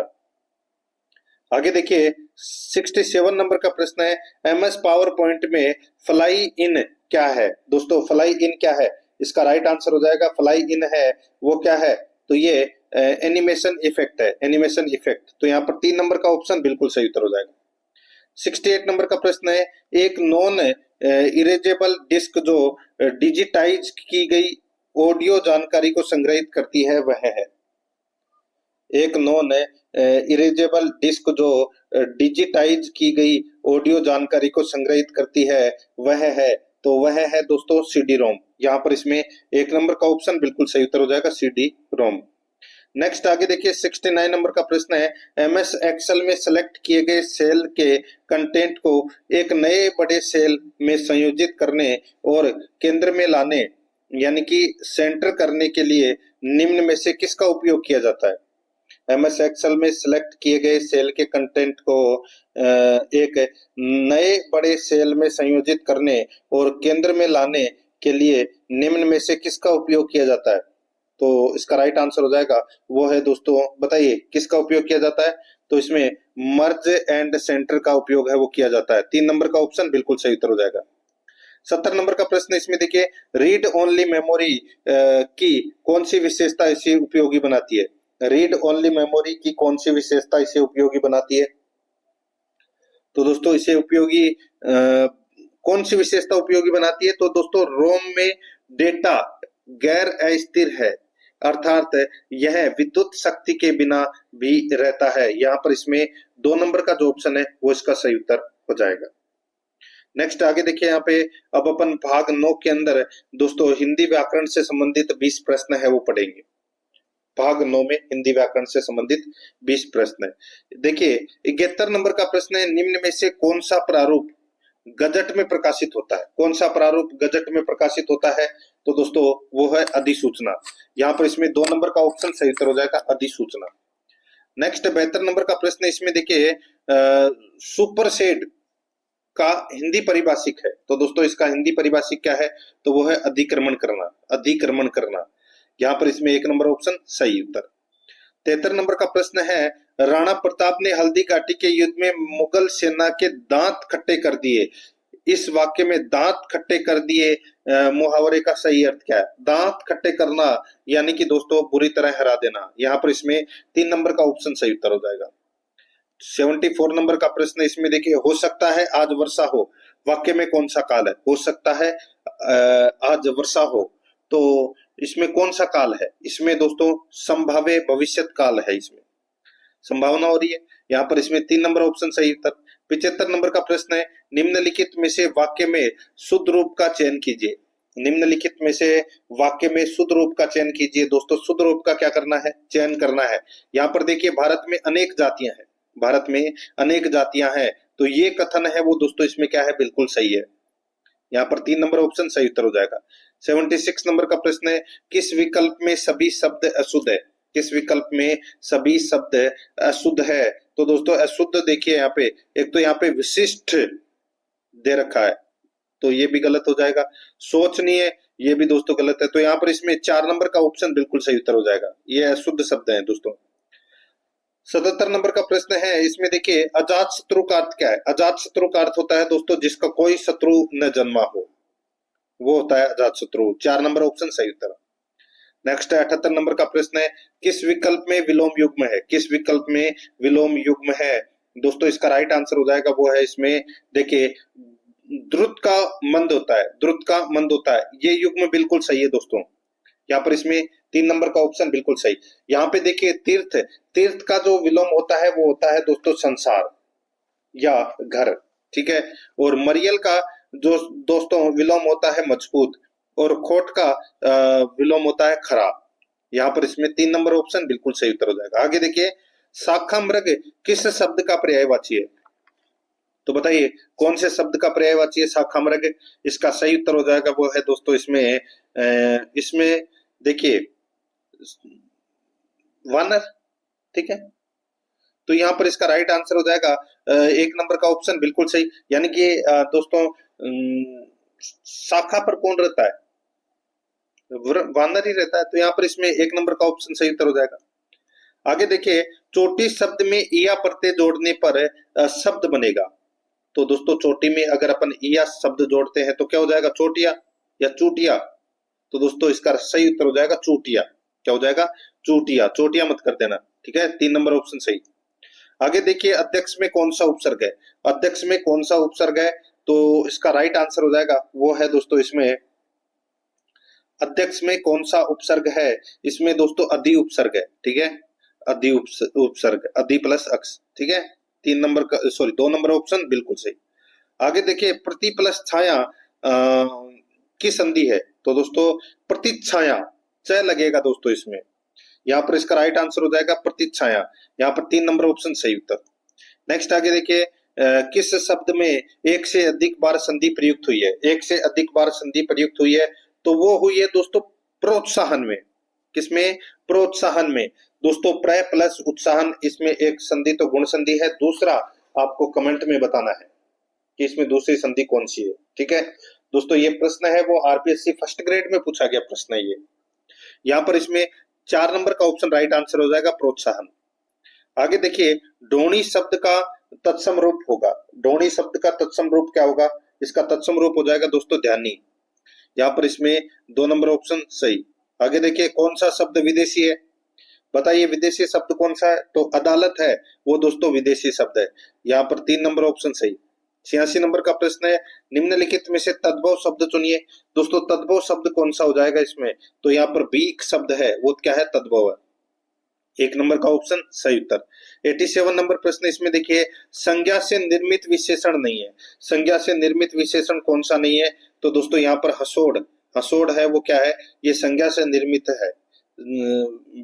आगे देखिए 67 नंबर का प्रश्न है, एमएस पावर पॉइंट में फ्लाई इन क्या है। दोस्तों फ्लाई इन क्या है। इसका राइट आंसर हो जाएगा फ्लाई इन है वो क्या है तो ये एनिमेशन इफेक्ट है। Animation effect. तो यहाँ पर 3 नंबर का ऑप्शन बिल्कुल सही उत्तर हो जाएगा। 68 नंबर का प्रश्न है, एक नॉन इरेजेबल डिस्क जो डिजिटाइज की गई ऑडियो जानकारी को संग्रहित करती है वह है। एक नॉन इरेजेबल डिस्क जो डिजिटाइज की गई ऑडियो जानकारी को संग्रहित करती है वह है तो वह है दोस्तों सीडी रोम। यहाँ पर इसमें 1 नंबर का ऑप्शन बिल्कुल सही उत्तर हो जाएगा सीडी रोम। नेक्स्ट आगे देखिए 69 नंबर का प्रश्न है, एमएस एक्सेल में सेलेक्ट किए गए सेल के कंटेंट को एक नए बड़े सेल में संयोजित करने और केंद्र में लाने यानी कि सेंटर करने के लिए निम्न में से किसका उपयोग किया जाता है। एमएस एक्सेल में सिलेक्ट किए गए सेल के कंटेंट को एक नए बड़े सेल में संयोजित करने और केंद्र में लाने के लिए निम्न में से किसका उपयोग किया जाता है। तो इसका राइट आंसर हो जाएगा वो है दोस्तों, बताइए किसका उपयोग किया जाता है। तो इसमें मर्ज एंड सेंटर का उपयोग है वो किया जाता है। 3 नंबर का ऑप्शन बिल्कुल सही उत्तर हो जाएगा। 70 नंबर का प्रश्न इसमें देखिए, रीड ओनली मेमोरी की कौन सी विशेषता इसे उपयोगी बनाती है। रीड ओनली मेमोरी की कौन सी विशेषता इसे उपयोगी बनाती है। तो दोस्तों इसे उपयोगी कौन सी विशेषता उपयोगी बनाती है तो दोस्तों रोम में डेटा गैर अस्थिर है अर्थात यह विद्युत शक्ति के बिना भी रहता है। यहाँ पर इसमें 2 नंबर का जो ऑप्शन है वो इसका सही उत्तर हो जाएगा। नेक्स्ट आगे देखिए यहाँ पे अब अपन भाग 9 के अंदर दोस्तों हिंदी व्याकरण से संबंधित 20 प्रश्न है वो पढ़ेंगे। भाग 9 में हिंदी व्याकरण से संबंधित 20 प्रश्न है। देखिए 71 नंबर का प्रश्न है, निम्न में से कौन सा प्रारूप गजट में प्रकाशित होता है। कौन सा प्रारूप गजट में प्रकाशित होता है तो दोस्तों वो है अधिसूचना। यहाँ पर इसमें 2 नंबर का ऑप्शन सही उत्तर हो जाएगा अधिसूचना। नेक्स्ट 72 नंबर का प्रश्न इसमें देखिए सुपरसेड का हिंदी परिभाषिक है तो दोस्तों इसका हिंदी परिभाषिक क्या है तो वो है अधिक्रमण करना। अधिक्रमण करना। यहाँ पर इसमें 1 नंबर ऑप्शन सही उत्तर। 73 नंबर का प्रश्न है, राणा प्रताप ने हल्दी घाटी के युद्ध में मुगल सेना के दांत खट्टे कर दिए। इस वाक्य में दांत खट्टे कर दिए मुहावरे का सही अर्थ क्या है। दांत खट्टे करना यानी कि दोस्तों बुरी तरह हरा देना। यहाँ पर इसमें 3 नंबर का ऑप्शन सही उत्तर हो जाएगा। 74 नंबर का प्रश्न इसमें देखिए, हो सकता है आज वर्षा हो। वाक्य में कौन सा काल है। हो सकता है आज वर्षा हो, तो इसमें कौन सा काल है? इसमें दोस्तों संभाव्य भविष्यत काल है, इसमें संभावना हो रही है। यहाँ पर इसमें 3 नंबर ऑप्शन सही उत्तर। 75 नंबर का प्रश्न है, निम्नलिखित में से वाक्य में शुद्ध रूप का चयन कीजिए। निम्नलिखित में से वाक्य में शुद्ध रूप का चयन कीजिए। दोस्तों शुद्ध रूप का क्या करना है? चयन करना है। यहाँ पर देखिए भारत में अनेक जातियां हैं, भारत में अनेक जातियां हैं, तो ये कथन है वो दोस्तों इसमें क्या है? बिल्कुल सही है। यहाँ पर 3 नंबर ऑप्शन सही उत्तर हो जाएगा। 76 नंबर का प्रश्न है, किस विकल्प में सभी शब्द अशुद्ध है? किस विकल्प में सभी शब्द अशुद्ध है? तो दोस्तों अशुद्ध देखिए यहाँ पे, एक तो यहाँ पे विशिष्ट दे रखा है, तो ये भी गलत हो जाएगा। शोचनीय, ये भी दोस्तों गलत है। तो यहाँ पर इसमें 4 नंबर का ऑप्शन बिल्कुल सही उत्तर हो जाएगा। ये अशुद्ध शब्द है दोस्तों। 77 नंबर का प्रश्न है, इसमें देखिए अजात शत्रु का अर्थ क्या है? अजात शत्रु का अर्थ होता है दोस्तों जिसका कोई शत्रु न जन्मा हो, वो होता है अजात शत्रु। 4 नंबर ऑप्शन सही उत्तर। नेक्स्ट है 78 नंबर का प्रश्न है, किस विकल्प में विलोम युग्म है? किस विकल्प में विलोम युग्म है? दोस्तों इसका राइट आंसर हो जाएगा, वो है इसमें देखिए द्रुत का मंद होता है, द्रुत का मंद होता है, ये युग्म बिल्कुल सही है दोस्तों। यहाँ पर इसमें 3 नंबर का ऑप्शन बिल्कुल सही। यहाँ पे देखिए तीर्थ, तीर्थ का जो विलोम होता है वो होता है दोस्तों संसार या घर, ठीक है। और मरियल का जो दोस्तों विलोम होता है मजबूत, और खोट का विलोम होता है खराब। यहाँ पर इसमें 3 नंबर ऑप्शन बिल्कुल सही उत्तर हो जाएगा। आगे देखिए शाखा मृग किस शब्द का पर्यायवाची है? तो बताइए कौन से शब्द का पर्यायवाची है शाखा मृग? इसका सही उत्तर हो जाएगा, वो है दोस्तों इसमें देखिए वानर, ठीक है। तो यहाँ पर इसका राइट आंसर हो जाएगा 1 नंबर का ऑप्शन बिल्कुल सही। यानी कि दोस्तों शाखा पर कौन रहता है? वानर ही रहता है। तो यहाँ पर इसमें 1 नंबर का ऑप्शन सही उत्तर हो जाएगा। आगे देखिए चोटी शब्द में इया प्रत्यय जोड़ने पर शब्द बनेगा। तो दोस्तों चोटी में अगर अपन इया शब्द जोड़ते हैं तो क्या हो जाएगा? चोटिया या चूटिया। तो दोस्तों इसका सही उत्तर हो जाएगा चूटिया। क्या हो जाएगा? चूटिया। चोटिया मत कर देना, ठीक है। 3 नंबर ऑप्शन सही। आगे देखिए अध्यक्ष में कौन सा उपसर्ग है? अध्यक्ष में कौन सा उपसर्ग है? तो इसका राइट आंसर हो जाएगा, वो है दोस्तों इसमें अध्यक्ष में कौन सा उपसर्ग है? इसमें दोस्तों अधि उपसर्ग है, ठीक है। अधि उपसर्ग, अधि प्लस अक्ष, ठीक है। 3 नंबर का सॉरी 2 नंबर ऑप्शन बिल्कुल सही। आगे देखिए प्रति प्लस छाया की संधि है। तो दोस्तों प्रतिच्छाया, च लगेगा दोस्तों इसमें। यहाँ पर इसका राइट आंसर हो जाएगा प्रतिच्छाया। यहाँ पर 3 नंबर ऑप्शन सही उत्तर। नेक्स्ट आगे देखिए किस शब्द में एक से अधिक बार संधि प्रयुक्त हुई है? एक से अधिक बार संधि प्रयुक्त हुई है, तो वो हुई है दोस्तों प्रोत्साहन में। किसमें? प्रोत्साहन में। दोस्तों प्र प्लस उत्साहन, इसमें एक संधि तो गुण संधि है, दूसरा आपको कमेंट में बताना है कि इसमें दूसरी संधि कौन सी है, ठीक है। दोस्तों ये प्रश्न है वो आरपीएससी फर्स्ट ग्रेड में पूछा गया प्रश्न है ये। यहाँ पर इसमें 4 नंबर का ऑप्शन राइट आंसर हो जाएगा प्रोत्साहन। आगे देखिए डोणी शब्द का तत्सम रूप होगा। डोणी शब्द का तत्सम रूप क्या होगा? इसका तत्सम रूप हो जाएगा दोस्तों ध्यानी। यहाँ पर इसमें 2 नंबर ऑप्शन सही। आगे देखिए कौन सा शब्द विदेशी है? बताइए विदेशी शब्द कौन सा है? तो अदालत है वो दोस्तों विदेशी शब्द है। यहाँ पर 3 नंबर ऑप्शन सही। 86 नंबर का प्रश्न है निम्नलिखित में से तद्भव शब्द चुनिए। दोस्तों तद्भव शब्द कौन सा हो जाएगा इसमें? तो यहाँ पर बीक शब्द है वो क्या है? तद्भव है। 1 नंबर का ऑप्शन सही उत्तर। 87 नंबर प्रश्न, इसमें देखिए संज्ञा से निर्मित विशेषण नहीं है। संज्ञा से निर्मित विशेषण कौन सा नहीं है? तो दोस्तों यहाँ पर हसोड़, हसोड़ है वो क्या है? ये संज्ञा से निर्मित है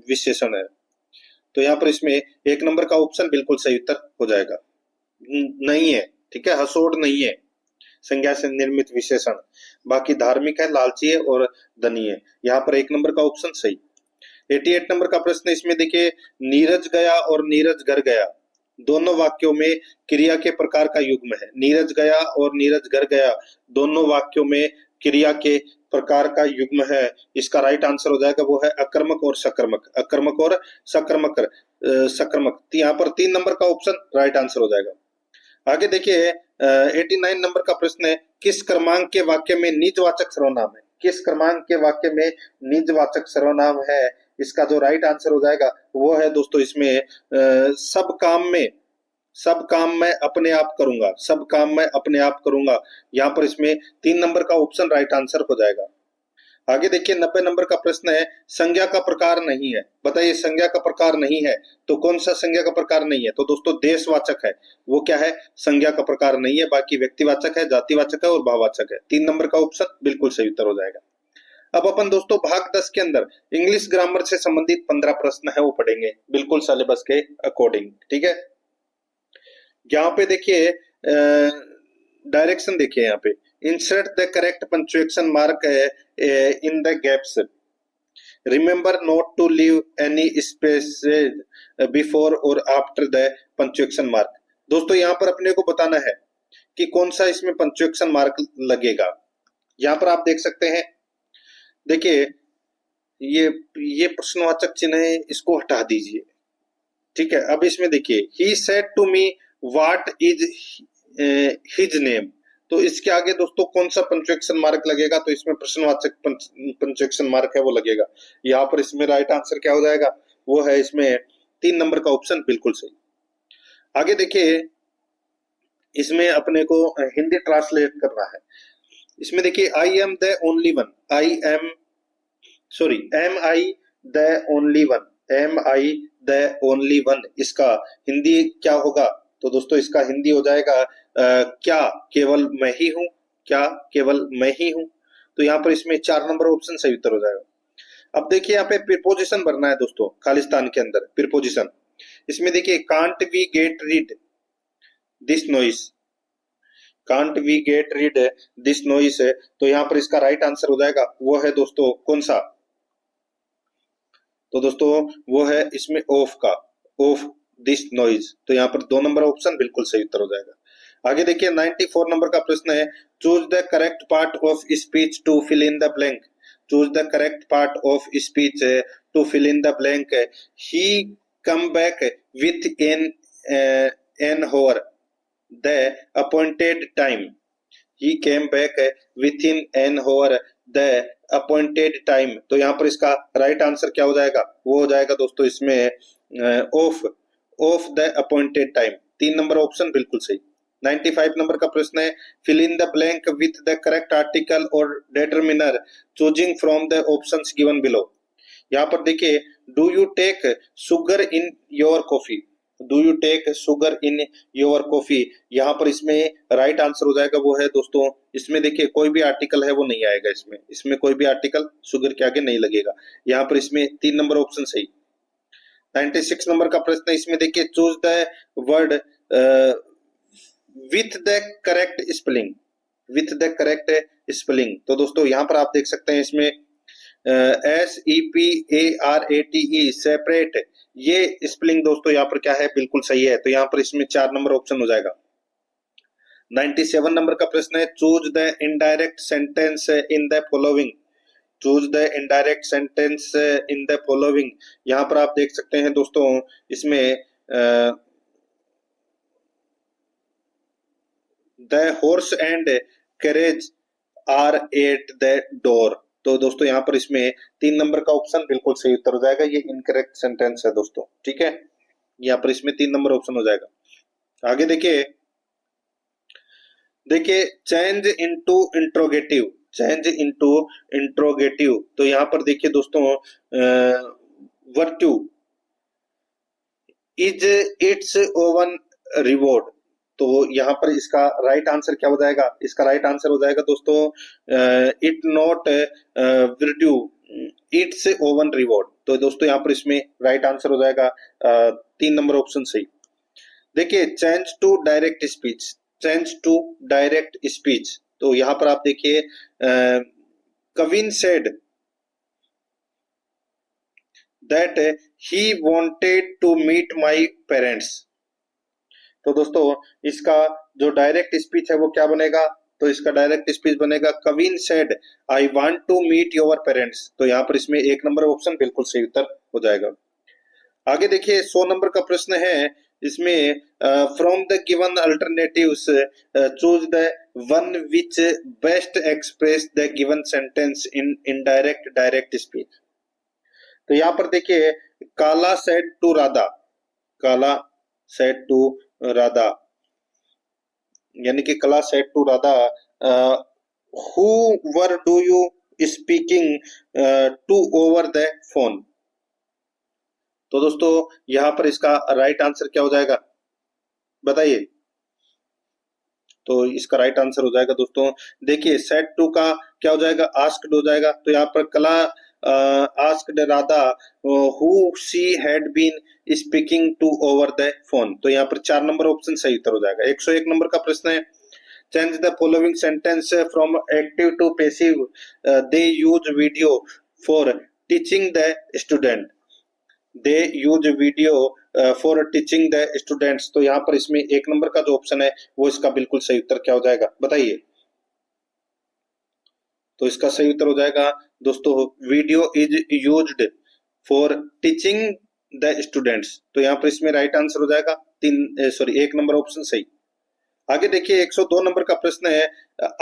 विशेषण है। तो यहाँ पर इसमें 1 नंबर का ऑप्शन बिल्कुल सही उत्तर हो जाएगा। नहीं है, ठीक है, हसोड़ नहीं है संज्ञा से निर्मित विशेषण। बाकी धार्मिक है, लालची है और धनी है। यहाँ पर 1 नंबर का ऑप्शन सही। 88 नंबर का प्रश्न, इसमें देखिए नीरज गया और नीरज घर गया दोनों वाक्यों में क्रिया के प्रकार का युग्म है। नीरज गया और नीरज घर गया दोनों वाक्यों में क्रिया के प्रकार का युग्म है। इसका राइट आंसर हो जाएगा वो है अकर्मक और सकर्मक। अकर्मक और सकर्मक, सकर्मक। यहाँ पर 3 नंबर का ऑप्शन राइट आंसर हो जाएगा। आगे देखिए 89 नंबर का प्रश्न है किस क्रमांक के वाक्य में निजवाचक सर्वनाम है? किस क्रमांक के वाक्य में निजवाचक सर्वनाम है? इसका जो राइट आंसर हो जाएगा वो है दोस्तों इसमें सब काम में सब काम मैं अपने आप करूंगा, सब काम मैं अपने आप करूंगा। यहाँ पर इसमें 3 नंबर का ऑप्शन राइट आंसर हो जाएगा। आगे देखिए 90 नंबर का प्रश्न है, संज्ञा का प्रकार नहीं है। बताइए संज्ञा का प्रकार नहीं है तो कौन सा संज्ञा का प्रकार नहीं है? तो दोस्तों देशवाचक है। वो क्या है? संज्ञा का प्रकार नहीं है। बाकी व्यक्तिवाचक है, जातिवाचक है और भाववाचक है। 3 नंबर का ऑप्शन बिल्कुल सही उत्तर हो जाएगा। अब अपन दोस्तों भाग 10 के अंदर इंग्लिश ग्रामर से संबंधित 15 प्रश्न है वो पढ़ेंगे, बिल्कुल सिलेबस के अकॉर्डिंग। ठीक है, यहाँ पे देखिए डायरेक्शन देखिए, यहाँ पे insert the correct punctuation mark in the gaps, remember not to leave any space before और आफ्टर द पंक्चुएशन मार्क। दोस्तों यहाँ पर अपने को बताना है कि कौन सा इसमें पंक्चुएशन मार्क लगेगा। यहाँ पर आप देख सकते हैं, देखिए ये प्रश्नवाचक चिन्ह है, इसको हटा दीजिए। ठीक है, अब इसमें देखिए he said to me what is his name, तो इसके आगे दोस्तों कौन सा पंक्चुएशन मार्क लगेगा? तो इसमें प्रश्नवाचक पंक्चुएशन मार्क है वो लगेगा। यहाँ पर इसमें राइट आंसर क्या हो जाएगा? वो है इसमें 3 नंबर का ऑप्शन बिल्कुल सही। आगे देखिए इसमें अपने को हिंदी ट्रांसलेट करना है। इसमें देखिए I am the only one, am I the only one, am I the only one, इसका हिंदी क्या होगा? तो दोस्तों इसका हिंदी हो जाएगा क्या केवल मैं ही हूं, क्या केवल मैं ही हूं। तो यहाँ पर इसमें 4 नंबर ऑप्शन सही उत्तर हो जाएगा। अब देखिए यहाँ पे प्रीपोजिशन भरना है दोस्तों, खालिस्तान के अंदर प्रीपोजिशन। इसमें देखिए can't we get rid this noise, can't we get rid this noise है, तो यहाँ पर इसका राइट आंसर हो जाएगा वो है दोस्तों कौन सा? तो दोस्तों वो है इसमें ऑफ का, ऑफ दिस नॉइज। तो यहाँ पर 2 नंबर ऑप्शन बिल्कुल सही उत्तर हो जाएगा। आगे देखिए 94 नंबर का प्रश्न है, choose the correct part of speech to fill in the blank, choose the correct part of speech to fill in the blank. He come back with an hour the appointed time, he came back within an hour the appointed time। तो यहाँ पर इसका right answer क्या हो जाएगा? वो हो जाएगा दोस्तों इसमें of the appointed time. 3 number option बिल्कुल सही। 95 नंबर का प्रश्न है, fill in the blank with the correct article और determiner choosing from the options given below. यहाँ पर देखिए do you take sugar in your coffee, do you take sugar in your coffee, यहाँ पर इसमें राइट आंसर हो जाएगा वो है दोस्तों, इसमें देखिए कोई भी आर्टिकल है वो नहीं आएगा, इसमें कोई भी आर्टिकल शुगर के आगे नहीं लगेगा। यहाँ पर इसमें 3 नंबर ऑप्शन सही। 96 नंबर का प्रश्न है, इसमें देखिए choose the word with the correct spelling, with the correct spelling. तो दोस्तों यहाँ पर आप देख सकते हैं इसमें SEPARATE सेपरेट, ये स्पेलिंग दोस्तों यहाँ पर क्या है? बिल्कुल सही है। तो यहाँ पर इसमें 4 नंबर ऑप्शन हो जाएगा। 97 नंबर का प्रश्न है, choose the indirect sentence in the following, choose the indirect sentence in the following. यहाँ पर आप देख सकते हैं दोस्तों इसमें the horse and carriage are at the door. तो दोस्तों यहाँ पर इसमें 3 नंबर का ऑप्शन बिल्कुल सही उत्तर हो जाएगा, ये इनकरेक्ट सेंटेंस है दोस्तों। ठीक है, यहाँ पर इसमें 3 नंबर ऑप्शन हो जाएगा। आगे देखिए change into interrogative, change into interrogative. तो यहाँ पर देखिए दोस्तों वर्ट्यू इज इट्स ओवन रिवॉर्ड, तो यहाँ पर इसका राइट आंसर क्या हो जाएगा? इसका राइट आंसर हो जाएगा दोस्तों it not virtue its own reward. तो दोस्तों यहाँ पर इसमें राइट आंसर हो जाएगा 3 नंबर ऑप्शन सही। देखिए change to direct speech, change to direct speech. तो यहाँ पर आप देखिए Kavin said that he wanted to meet my parents. तो दोस्तों इसका जो डायरेक्ट स्पीच है वो क्या बनेगा? तो इसका डायरेक्ट स्पीच बनेगा Kavin said I want to meet your parents. तो यहाँ पर इसमें 1 नंबर ऑप्शन बिल्कुल सही उत्तर हो जाएगा। आगे देखिए 100 नंबर का प्रश्न है, इसमें from the given alternatives choose the one which best express the given sentence in indirect direct speech. तो यहाँ पर देखिए काला सेड टू राधा, काला सेड टू राधा, यानी कि Kala said to Radha, who were do you speaking to over the phone. तो दोस्तों यहाँ पर इसका राइट आंसर क्या हो जाएगा, बताइए। तो इसका राइट आंसर हो जाएगा दोस्तों, देखिए सेट टू का क्या हो जाएगा, आस्क्ड हो जाएगा। तो यहाँ पर Kala asked Radha who she had been speaking to over the phone. तो यहाँ पर 4 नंबर ऑप्शन सही उत्तर हो जाएगा। 101 नंबर का प्रश्न है, change the following sentence from active to passive, they use video for teaching the student. They use video for teaching the students. तो यहाँ पर इसमें 1 नंबर का जो ऑप्शन है वो इसका बिल्कुल सही उत्तर क्या हो जाएगा, बताइए। तो इसका सही उत्तर हो जाएगा दोस्तों, video is used for teaching the students. तो यहाँ पर इसमें राइट आंसर हो जाएगा 1 नंबर ऑप्शन सही। आगे देखिए 102 नंबर का प्रश्न है,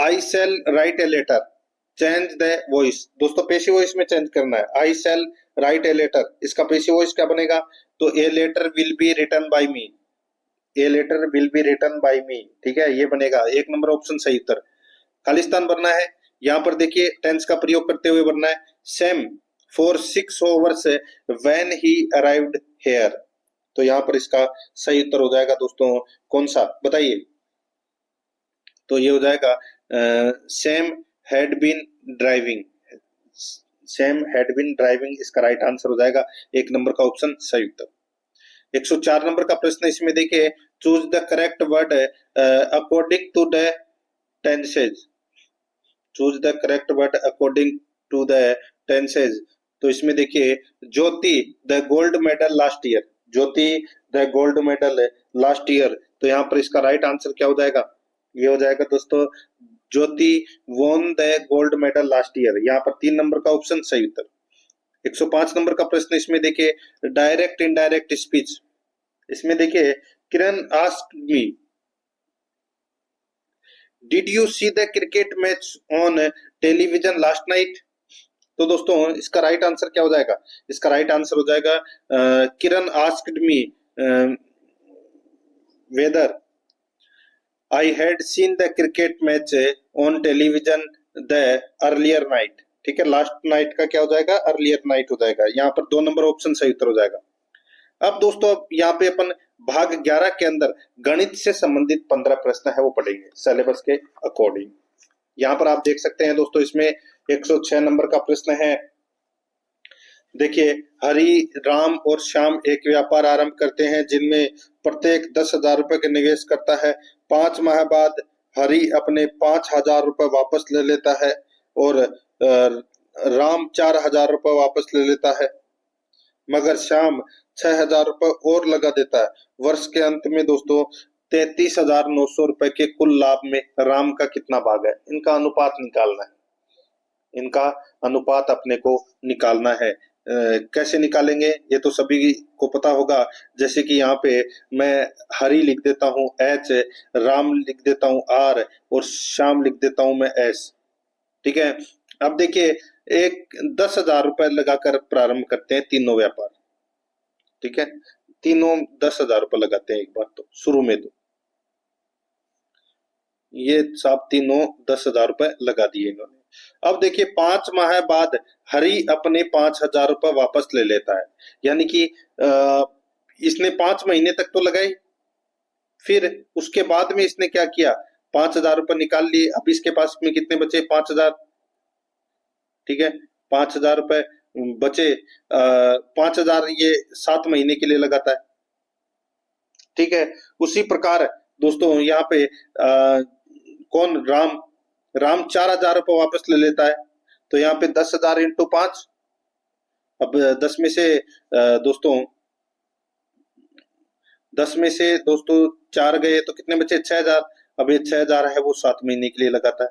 I shall write a letter, change the voice. दोस्तों पेसिव वॉइस में चेंज करना है, I shall write a letter, इसका पेसिव वॉइस क्या बनेगा, तो a letter will be written by me, a letter will be written by me, ठीक है, ये बनेगा 1 नंबर ऑप्शन सही उत्तर। खालिस्तान भरना है, यहाँ पर देखिए टेंस का प्रयोग करते हुए भरना है, same for 6 hours when he arrived here. तो यहाँ पर इसका सही उत्तर हो जाएगा दोस्तों कौन सा, बताइए। तो ये हो जाएगा Sam had been driving, Sam had been driving, इसका राइट आंसर हो जाएगा 1 नंबर का ऑप्शन सही उत्तर। 104 नंबर का प्रश्न इसमें देखिए, choose the correct word according to the tenses, choose the correct word according to the tenses. तो इसमें देखिए Jyoti the gold medal last year, Jyoti the gold medal last year. तो यहाँ पर इसका राइट आंसर क्या हो जाएगा, ये हो जाएगा दोस्तों, Jyoti won the gold medal last year. यहाँ पर 3 नंबर का ऑप्शन सही उत्तर। 105 नंबर का प्रश्न इसमें देखिए, डायरेक्ट इनडायरेक्ट स्पीच। इसमें देखिए Kiran asked me, did you see the cricket match on television last night. तो दोस्तों इसका राइट आंसर क्या हो जाएगा, इसका राइट आंसर हो जाएगा Kiran asked me whether I had seen the cricket match on television the earlier night. ठीक है, लास्ट नाइट का क्या हो जाएगा, अर्लियर नाइट हो जाएगा। यहाँ पर 2 नंबर ऑप्शन सही उत्तर हो जाएगा। अब दोस्तों यहाँ पे अपन भाग 11 के अंदर गणित से संबंधित 15 प्रश्न है वो पढ़ेंगे सिलेबस के अकॉर्डिंग। यहाँ पर आप देख सकते हैं दोस्तों, इसमें 106 नंबर का प्रश्न है। देखिए, हरि, राम और श्याम एक व्यापार आरंभ करते हैं जिनमें प्रत्येक 10,000 रुपए के निवेश करता है। 5 माह बाद हरि अपने 5,000 रुपए वापस ले लेता है और राम 4,000 रुपए वापस ले लेता है, मगर श्याम 6,000 रुपए और लगा देता है। वर्ष के अंत में दोस्तों 33,900 रुपए के कुल लाभ में राम का कितना भाग है, इनका अनुपात निकालना है, इनका अनुपात अपने को निकालना है। कैसे निकालेंगे ये तो सभी को पता होगा। जैसे कि यहाँ पे मैं हरि लिख देता हूँ एच, राम लिख देता हूँ आर और श्याम लिख देता हूँ मैं एस। ठीक है, अब देखिए एक 10,000 रुपए लगाकर प्रारंभ करते हैं तीनों व्यापार। ठीक है, तीनों 10,000 रुपए लगाते हैं एक बार तो शुरू में, तो ये सब तीनों 10,000 रुपए लगा दिए इन्होंने। अब देखिए 5 माह बाद हरि अपने 5,000 रुपए वापस ले लेता है, यानी कि इसने 5 महीने तक तो लगाई, फिर उसके बाद में इसने क्या किया, 5,000 रुपए निकाल लिए। अब इसके पास में कितने बचे, 5,000। ठीक है, 5,000 रुपए बचे, 5,000 ये 7 महीने के लिए लगाता है। ठीक है, उसी प्रकार दोस्तों यहाँ पे कौन, राम 4,000 रुपए वापस ले लेता है। तो यहाँ पे 10,000 इंटू 5, अब 10 में से दोस्तों 4 गए तो कितने बचे, 6,000। अब ये 6,000 है वो 7 महीने के लिए लगाता है।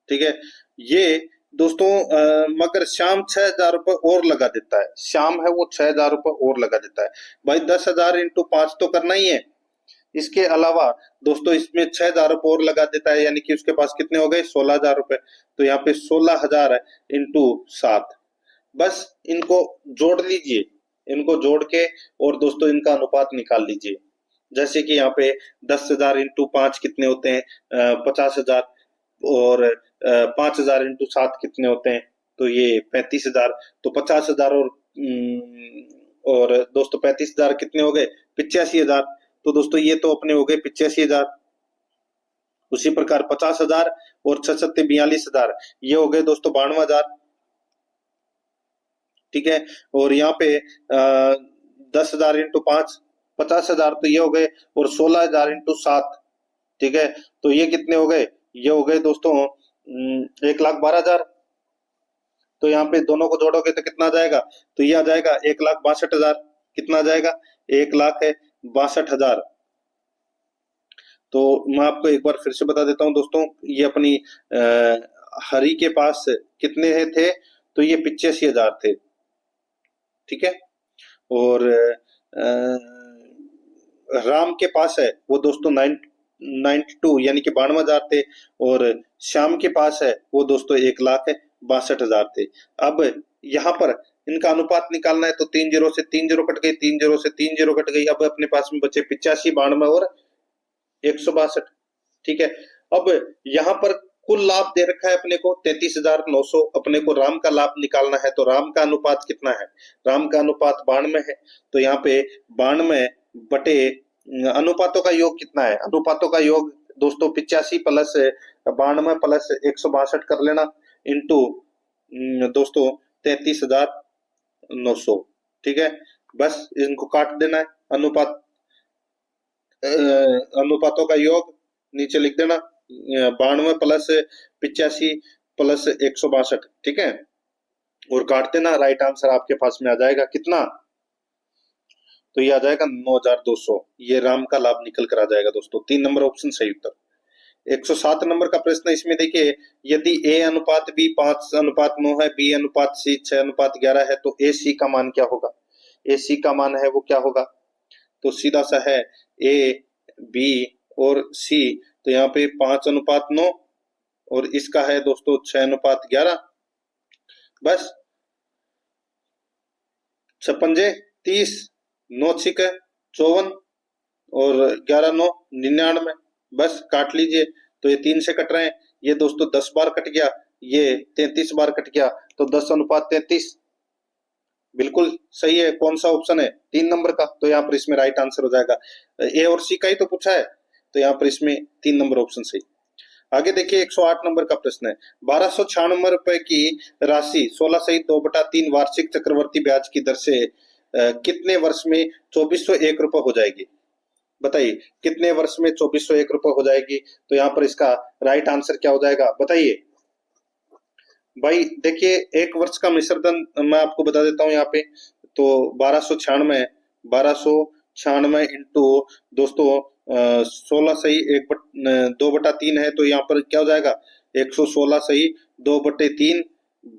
ठीक है, ये दोस्तों मगर श्याम 6,000 रुपए और लगा देता है, श्याम है वो 6,000 रुपए और लगा देता है। भाई 10,000 इंटू 5 तो करना ही है, इसके अलावा दोस्तों इसमें 6,000 रुपए और लगा देता है, यानी कि उसके पास कितने हो गए, 16,000 रुपए। तो यहाँ पे 16,000 इंटू 7, बस इनको जोड़ लीजिए, इनको जोड़ के और दोस्तों इनका अनुपात निकाल लीजिए। जैसे कि यहाँ पे 10,000 इंटू 5 कितने होते हैं, 50,000, और 5,000 इंटू 7 कितने होते हैं, तो ये 35,000। तो 50,000 और दोस्तों 35,000 कितने हो गए, 85,000। तो दोस्तों ये तो अपने हो गए 85,000। उसी प्रकार 50,000 और 6 सत्ते 42,000, ये हो गए दोस्तों 92,000। ठीक है, और यहाँ पे 10,000 इंटू 5 50,000, तो ये हो गए, और 16,000 इंटू 7, ठीक है, तो ये कितने हो गए, ये हो गए दोस्तों 1,12,000। तो यहाँ पे दोनों को जोड़ोगे तो कितना आ जाएगा, तो ये आ जाएगा 1,62,000। कितना आ जाएगा, 1,62,000। तो मैं आपको एक बार फिर से बता देता हूँ दोस्तों, ये अपनी हरि के पास कितने थे, तो ये 85,000 थे। ठीक है, और राम के पास है वो दोस्तों 92 यानी कि 92,000 थे, और श्याम के पास है वो दोस्तों 1,62,000 थे। अब यहाँ पर इनका अनुपात निकालना है, तो 3 जीरो से 3 जीरो कट गई, 3 जीरो से 3 जीरो कट गई। अब अपने पास में बचे 85, 92 और 162। ठीक है, अब यहाँ पर कुल लाभ दे रखा है अपने को 33,900। अपने को राम का लाभ निकालना है, तो राम का अनुपात कितना है, राम का अनुपात 92 है। तो यहाँ पे 92 बटे अनुपातों का योग कितना है, अनुपातों का योग दोस्तों 85 प्लस 92 प्लस 162 कर लेना, इंटू दोस्तों 33,900। ठीक है, बस इनको काट देना है, अनुपात अनुपातों का योग नीचे लिख देना, 92 प्लस 85 प्लस 162। ठीक है, और काट देना, राइट आंसर आपके पास में आ जाएगा कितना, तो ये आ जाएगा 9,200। ये राम का लाभ निकल कर आ जाएगा दोस्तों, 3 नंबर ऑप्शन सही उत्तर। 107 नंबर का प्रश्न, इसमें देखिए, यदि ए अनुपात बी 5:9 है, बी अनुपात सी 6:11 है, तो ए सी का मान क्या होगा, ए सी का मान है वो क्या होगा, तो सीधा सा है ए बी और सी। तो यहाँ पे 5:9 और इसका है दोस्तों 6:11। बस 56 30, 9 6 54 और 11 9 99। बस काट लीजिए, तो ये 3 से कट रहे हैं, ये दोस्तों 10 बार कट गया, ये 33 बार कट गया, तो 10:33 बिल्कुल सही है। कौन सा ऑप्शन है, 3 नंबर का। तो यहाँ पर इसमें राइट आंसर हो जाएगा, ए और सी का ही तो पूछा है, तो यहाँ पर इसमें 3 नंबर ऑप्शन सही। आगे देखिए 108 नंबर का प्रश्न है, 1296 रुपए की राशि 16 सहित 2/3 वार्षिक चक्रवर्ती ब्याज की दर से कितने वर्ष में 2401 रुपए हो जाएगी, बताइए कितने वर्ष में 2401 रुपए हो जाएगी। तो यहाँ पर इसका राइट आंसर क्या हो जाएगा, बताइए भाई। देखिए एक वर्ष का मिश्रधन मैं आपको बता देता हूँ यहाँ पे, तो 1296 इंटू दोस्तों 16 सही 2/3 है, तो यहाँ पर क्या हो जाएगा 116 सही 2/3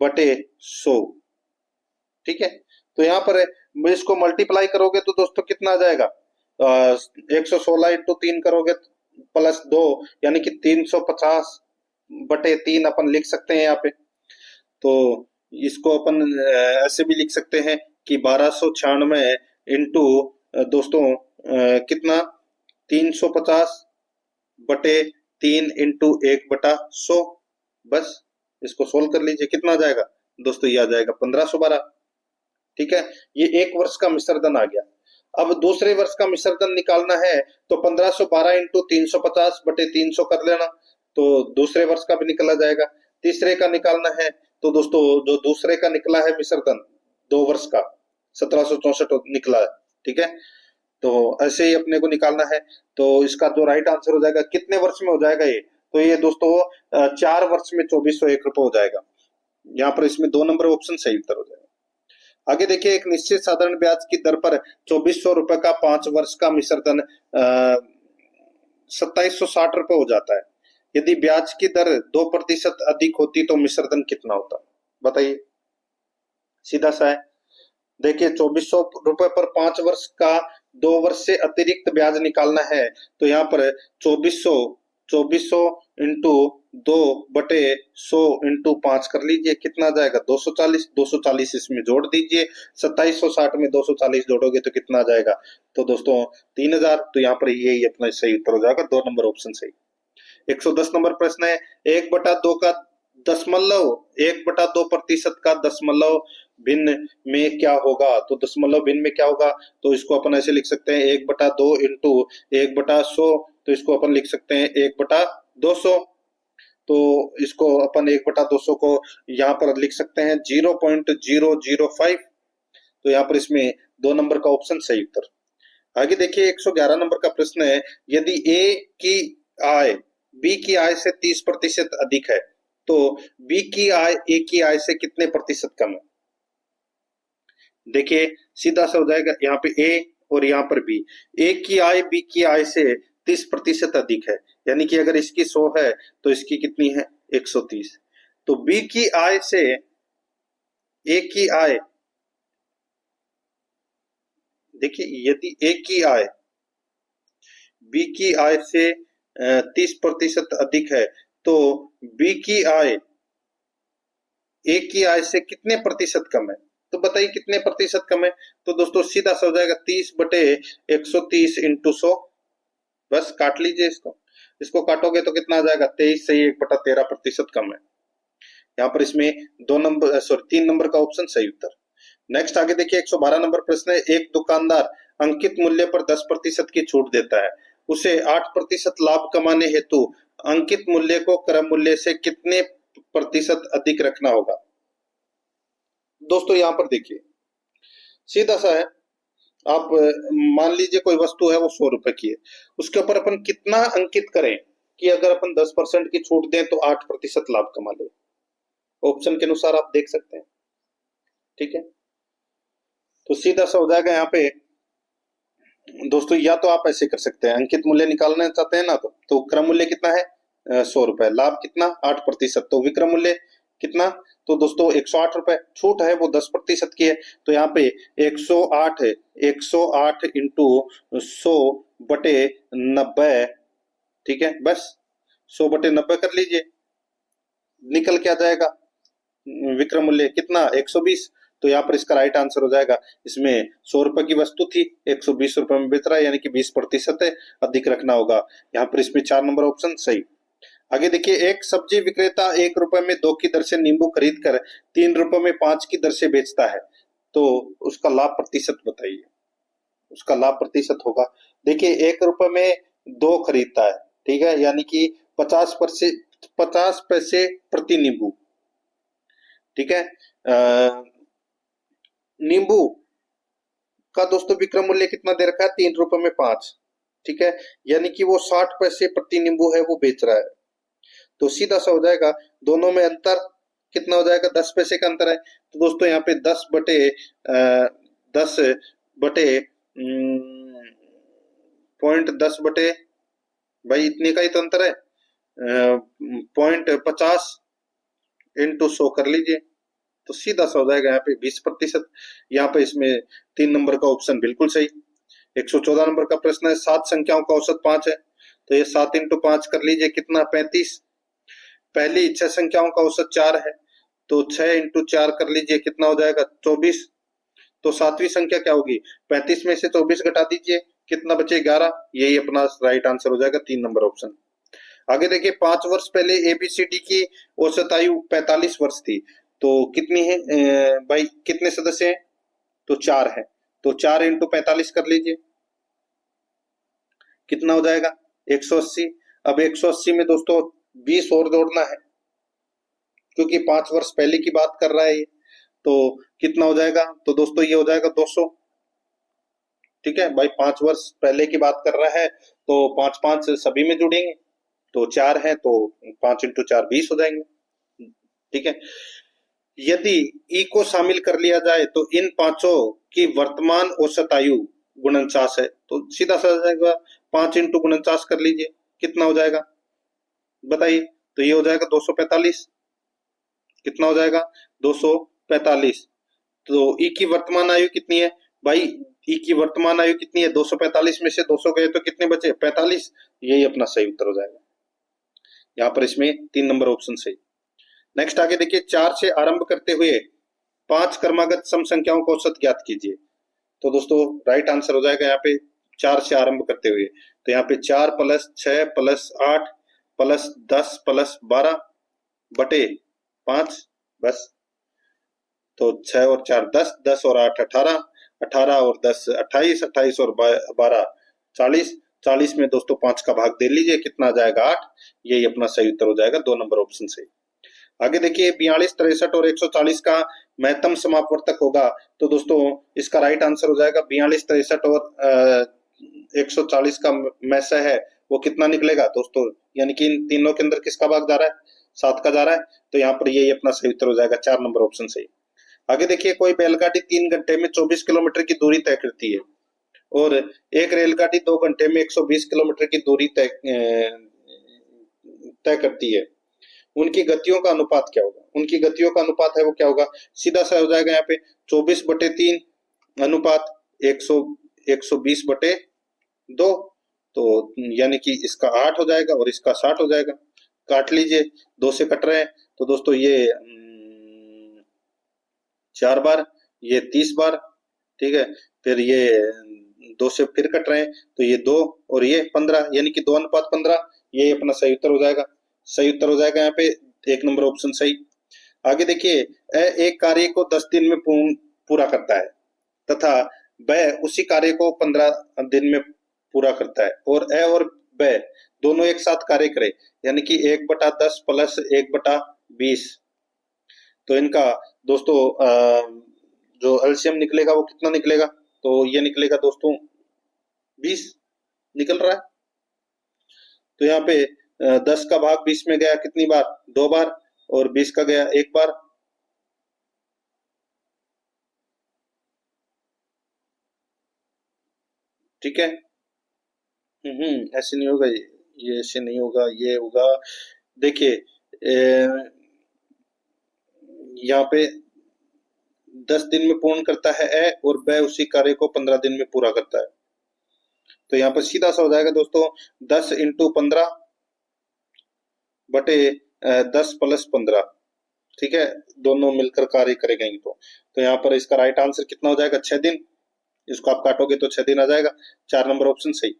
बटे 100। ठीक है, तो यहाँ पर इसको मल्टीप्लाई करोगे तो दोस्तों कितना आ जाएगा, 116 इंटू 3 करोगे प्लस 2 यानी कि 350/3 अपन लिख सकते हैं यहाँ पे। तो इसको अपन ऐसे भी लिख सकते हैं कि 1296 इंटू दोस्तों कितना 350/3 इंटू 1/100। बस इसको सोल्व कर लीजिए, कितना आ जाएगा दोस्तों, ये आ जाएगा 1512। ठीक है, ये एक वर्ष का मिश्रधन आ गया। अब दूसरे वर्ष का मिश्रधन निकालना है, तो 1512 इंटू 350/300 कर लेना, तो दूसरे वर्ष का भी निकला जाएगा। तीसरे का निकालना है, तो दोस्तों जो दूसरे का निकला है मिश्रधन 2 वर्ष का 1764 निकला है। ठीक है, तो ऐसे ही अपने को निकालना है, तो इसका जो राइट आंसर हो जाएगा कितने वर्ष में हो जाएगा ये, तो ये दोस्तों 4 वर्ष में 2401 रुपए हो जाएगा। यहाँ पर इसमें 2 नंबर ऑप्शन सही उत्तर हो जाएगा। आगे देखिए, एक निश्चित साधारण ब्याज की दर पर 2400 रुपए का 5 वर्ष का मिश्रधन 2760 रुपए हो जाता है। यदि ब्याज की दर 2% अधिक होती तो मिश्रधन कितना होता, बताइए। सीधा सा है, देखिए 2400 रुपए पर 5 वर्ष का 2 वर्ष से अतिरिक्त ब्याज निकालना है, तो यहाँ पर 2400 इंटू 2/100 इंटू 5 कर लीजिए, कितना आ जाएगा 240। 240 इसमें जोड़ दीजिए, 2760 में 240 जोड़ोगे तो कितना आ जाएगा, तो दोस्तों 3000। तो यहाँ पर यही अपना सही उत्तर हो जाएगा, 2 नंबर ऑप्शन सही। 110 नंबर प्रश्न है, 1/2 का दशमलव 1/2 प्रतिशत का दशमलव भिन्न में क्या होगा, तो दशमलव भिन्न में क्या होगा, तो इसको अपन ऐसे लिख सकते हैं 1/2 इंटू 1/100, तो इसको अपन लिख सकते हैं 1/200। तो इसको अपन 1/200 को यहाँ पर लिख सकते हैं 0.005। तो यहाँ पर इसमें 2 नंबर का ऑप्शन सही उत्तर। आगे देखिए 111 नंबर का प्रश्न है, यदि ए की आय बी की आय से 30% अधिक है तो बी की आय ए की आय से कितने प्रतिशत कम है। देखिए सीधा सा हो जाएगा, यहाँ पे ए और यहाँ पर बी। ए की आय बी की आय से 30% अधिक है, यानी कि अगर इसकी 100 है तो इसकी कितनी है 130। तो बी की आय से ए की आय, देखिए यदि ए की आय बी की आय से 30% अधिक है तो बी की आय ए की आय से कितने प्रतिशत कम है, तो बताइए कितने प्रतिशत कम है। तो दोस्तों सीधा सा हो जाएगा 30/130 इंटू 100, बस काट लीजिए इसको। इसको काटोगे तो कितना आ जाएगा 23 से 1/13% कम है। यहाँ पर इसमें 3 नंबर का ऑप्शन सही उत्तर। नेक्स्ट आगे देखिए 112 नंबर प्रश्न है, एक दुकानदार अंकित मूल्य पर 10% की छूट देता है, उसे 8% लाभ कमाने हेतु अंकित मूल्य को क्रय मूल्य से कितने प्रतिशत अधिक रखना होगा। दोस्तों यहाँ पर देखिए सीधा सा है, आप मान लीजिए कोई वस्तु है वो 100 रुपए की है, उसके ऊपर अपन कितना अंकित करें कि अगर अपन 10% की छूट दें तो 8% लाभ कमा ले। ऑप्शन के अनुसार आप देख सकते हैं, ठीक है। तो सीधा सा हो जाएगा यहाँ पे दोस्तों, या तो आप ऐसे कर सकते हैं, अंकित मूल्य निकालना चाहते हैं ना तो क्रय मूल्य कितना है 100 रुपए, लाभ कितना 8%, तो विक्रय मूल्य कितना, तो दोस्तों 108 रुपए। छूट है वो 10% की है, तो यहाँ पे 108 इंटू 100/90, ठीक है, बस 100/90 कर लीजिए, निकल के आ जाएगा विक्रय मूल्य कितना 120। तो यहाँ पर इसका राइट आंसर हो जाएगा, इसमें 100 रुपए की वस्तु थी 120 रुपए में बेच रहा है, यानी कि 20% अधिक रखना होगा। यहाँ पर इसमें 4 नंबर ऑप्शन सही। आगे देखिए, एक सब्जी विक्रेता 1 रुपए में 2 की दर से नींबू खरीद कर 3 रुपए में 5 की दर से बेचता है, तो उसका लाभ प्रतिशत बताइए। उसका लाभ प्रतिशत होगा, देखिए 1 रुपए में 2 खरीदता है, ठीक है, यानी कि 50 पैसे प्रति नींबू, ठीक है। नींबू का दोस्तों विक्रय मूल्य कितना दे रखा है 3 रुपए में 5, ठीक है, यानी कि वो 60 पैसे प्रति नींबू है वो बेच रहा है। तो सीधा सा हो जाएगा, दोनों में अंतर कितना हो जाएगा 10 पैसे का अंतर है। तो दोस्तों यहाँ पे 10/10 भाई इतने का ही तो अंतर है, 0.50 इंटू 100 कर लीजिए, तो सीधा सा हो जाएगा यहाँ पे 20%। यहाँ पे इसमें 3 नंबर का ऑप्शन बिल्कुल सही। 114 नंबर का प्रश्न है, 7 संख्याओं का औसत 5 है, तो ये 7 इंटू 5 कर लीजिए, कितना 35। पहली 6 संख्याओं का औसत 4 है, तो 6 इंटू 4 कर लीजिए, कितना हो जाएगा 24। तो 7वीं संख्या क्या होगी 35 में से 24 घटा दीजिए, कितना बचे 11। यही अपना राइट आंसर हो जाएगा 3 नंबर ऑप्शन। आगे देखिए, 5 वर्ष पहले एबीसीडी की औसत आयु 45 वर्ष थी, तो कितनी है भाई कितने सदस्य हैं, तो 4 है, तो 4 इंटू 45 कर लीजिए, कितना हो जाएगा 180। अब 180 में दोस्तों 20 और जोड़ना है, क्योंकि 5 वर्ष पहले की बात कर रहा है ये, तो कितना हो जाएगा, तो दोस्तों ये हो जाएगा 200, ठीक है भाई, 5 वर्ष पहले की बात कर रहा है, तो 5 सभी में जुड़ेंगे, तो 4 है, तो 5 इंटू 4 20 हो जाएंगे, ठीक है। यदि ई को शामिल कर लिया जाए तो इन पांचों की वर्तमान औसत आयु 49 है, तो सीधा सा जाएगा 5 इंटू 49 कर लीजिए, कितना हो जाएगा बताइए, तो ये हो जाएगा 245, कितना हो जाएगा 245। तो ई की वर्तमान आयु कितनी है भाई, ई की वर्तमान आयु कितनी है 245 में से 200 गए तो कितने बचे 45, यही अपना सही उत्तर हो जाएगा। यहाँ पर इसमें 3 नंबर ऑप्शन सही। नेक्स्ट आगे देखिए, 4 से आरंभ करते हुए 5 क्रमागत सम संख्याओं का औसत ज्ञात कीजिए। तो दोस्तों राइट आंसर हो जाएगा यहाँ पे 4 से आरंभ करते हुए, तो यहाँ पे 4 प्लस 6 प्लस 8 प्लस 10 प्लस 12 बटे 5, बस। तो 6 और 4 10, 10 और 8 18, 18 और 10 28, 28 और 12 40, 40 में दोस्तों 5 का भाग दे लीजिए, कितना आ जाएगा 8। यही अपना सही उत्तर हो जाएगा, 2 नंबर ऑप्शन सही। आगे देखिए, 42 63 और 140 का महत्तम समापवर्तक होगा। तो दोस्तों इसका राइट आंसर हो जाएगा 42 63 और 140 का मैसा है वो कितना निकलेगा दोस्तों, यानी कि इन तीनों के अंदर किसका भाग जा रहा है, 7 का जा रहा है। तो यहाँ पर यही अपना सही उत्तर हो जाएगा, 4 नंबर ऑप्शन सही। आगे देखिए, कोई बैलगाड़ी 3 घंटे में 24 किलोमीटर की दूरी तय करती है और एक रेलगाड़ी 2 घंटे में 120 किलोमीटर की दूरी तय करती है। उनकी गतियों का अनुपात क्या होगा? उनकी गतियों का अनुपात है वो क्या होगा, सीधा सा हो जाएगा यहाँ पे 24/3 अनुपात 120/2, तो यानी कि इसका 8 हो जाएगा और इसका 60 हो जाएगा। काट लीजिए, 2 से कट रहे हैं, तो दोस्तों ये 4 बार, ये 30 बार, ठीक है। फिर ये 2 से फिर कट रहे हैं, तो ये 2 और ये 15, यानी कि 2:15, ये अपना सही उत्तर हो जाएगा। सही उत्तर हो जाएगा यहाँ पे 1 नंबर ऑप्शन सही। आगे देखिए, एक कार्य को 10 दिन में पूरा करता है तथा वह उसी कार्य को 15 दिन में पूरा करता है, और ए और ब दोनों एक साथ कार्य करे, यानी कि 1/10 प्लस 1/20। तो इनका दोस्तों जो एलसीएम निकलेगा वो कितना निकलेगा, तो ये निकलेगा दोस्तों 20 निकल रहा है। तो यहाँ पे 10 का भाग 20 में गया कितनी बार, 2 बार, और 20 का गया 1 बार। ठीक है, ऐसे नहीं होगा, ये ऐसे नहीं होगा, ये होगा। देखिए यहाँ पे 10 दिन में पूर्ण करता है ए, और ब उसी कार्य को 15 दिन में पूरा करता है। तो यहाँ पर सीधा सा हो जाएगा दोस्तों 10 × 15 बटे 10 + 15, ठीक है, दोनों मिलकर कार्य करेंगे। तो यहाँ पर इसका राइट आंसर कितना हो जाएगा, 6 दिन। इसको आप काटोगे तो 6 दिन आ जाएगा, 4 नंबर ऑप्शन सही।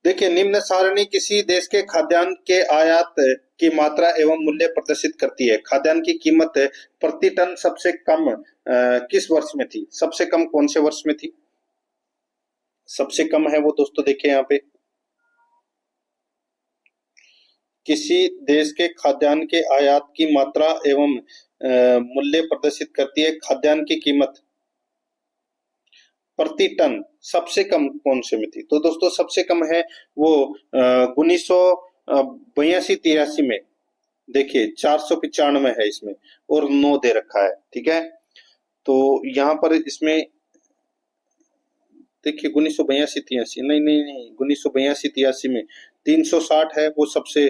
देखिए, निम्न सारणी किसी देश के खाद्यान्न के आयात की मात्रा एवं मूल्य प्रदर्शित करती है। खाद्यान्न की कीमत प्रति टन सबसे कम किस वर्ष में थी? सबसे कम कौन से वर्ष में थी? सबसे कम है वो दोस्तों, देखिए यहाँ पे किसी देश के खाद्यान्न के आयात की मात्रा एवं मूल्य प्रदर्शित करती है। खाद्यान्न की कीमत प्रति टन सबसे कम कौन से में थी? तो दोस्तों सबसे कम है वो 1982-83 में। देखिए 495 है इसमें, और 9 दे रखा है, ठीक है। तो यहाँ पर इसमें देखिए 1982-83, नहीं नहीं नहीं, 1982-83 में 360 है वो सबसे,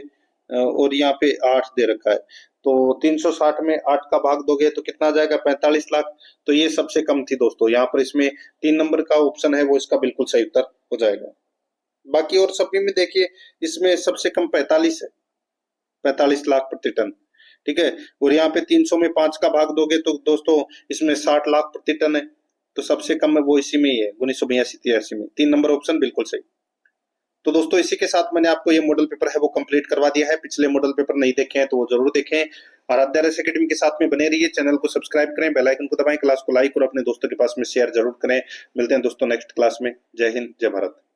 और यहाँ पे 8 दे रखा है। तो 360 में 8 का भाग दोगे तो कितना आ जाएगा, 45 लाख। तो ये सबसे कम थी दोस्तों। यहाँ पर इसमें 3 नंबर का ऑप्शन है वो इसका बिल्कुल सही उत्तर हो जाएगा। बाकी और सभी में देखिए इसमें सबसे कम 45 है, 45 लाख प्रति टन, ठीक है। और यहाँ पे 300 में 5 का भाग दोगे तो दोस्तों इसमें 60 लाख प्रति टन है। तो सबसे कम है वो इसी में ही है, 1982-83 में। 3 नंबर ऑप्शन बिल्कुल सही। तो दोस्तों इसी के साथ मैंने आपको ये मॉडल पेपर है वो कंप्लीट करवा दिया है। पिछले मॉडल पेपर नहीं देखे हैं तो वो जरूर देखें, और आराध्या एकेडमी के साथ में बने रहिए। चैनल को सब्सक्राइब करें, बेल आइकन को दबाएं, क्लास को लाइक और अपने दोस्तों के पास में शेयर जरूर करें। मिलते हैं दोस्तों नेक्स्ट क्लास में। जय हिंद, जय भारत।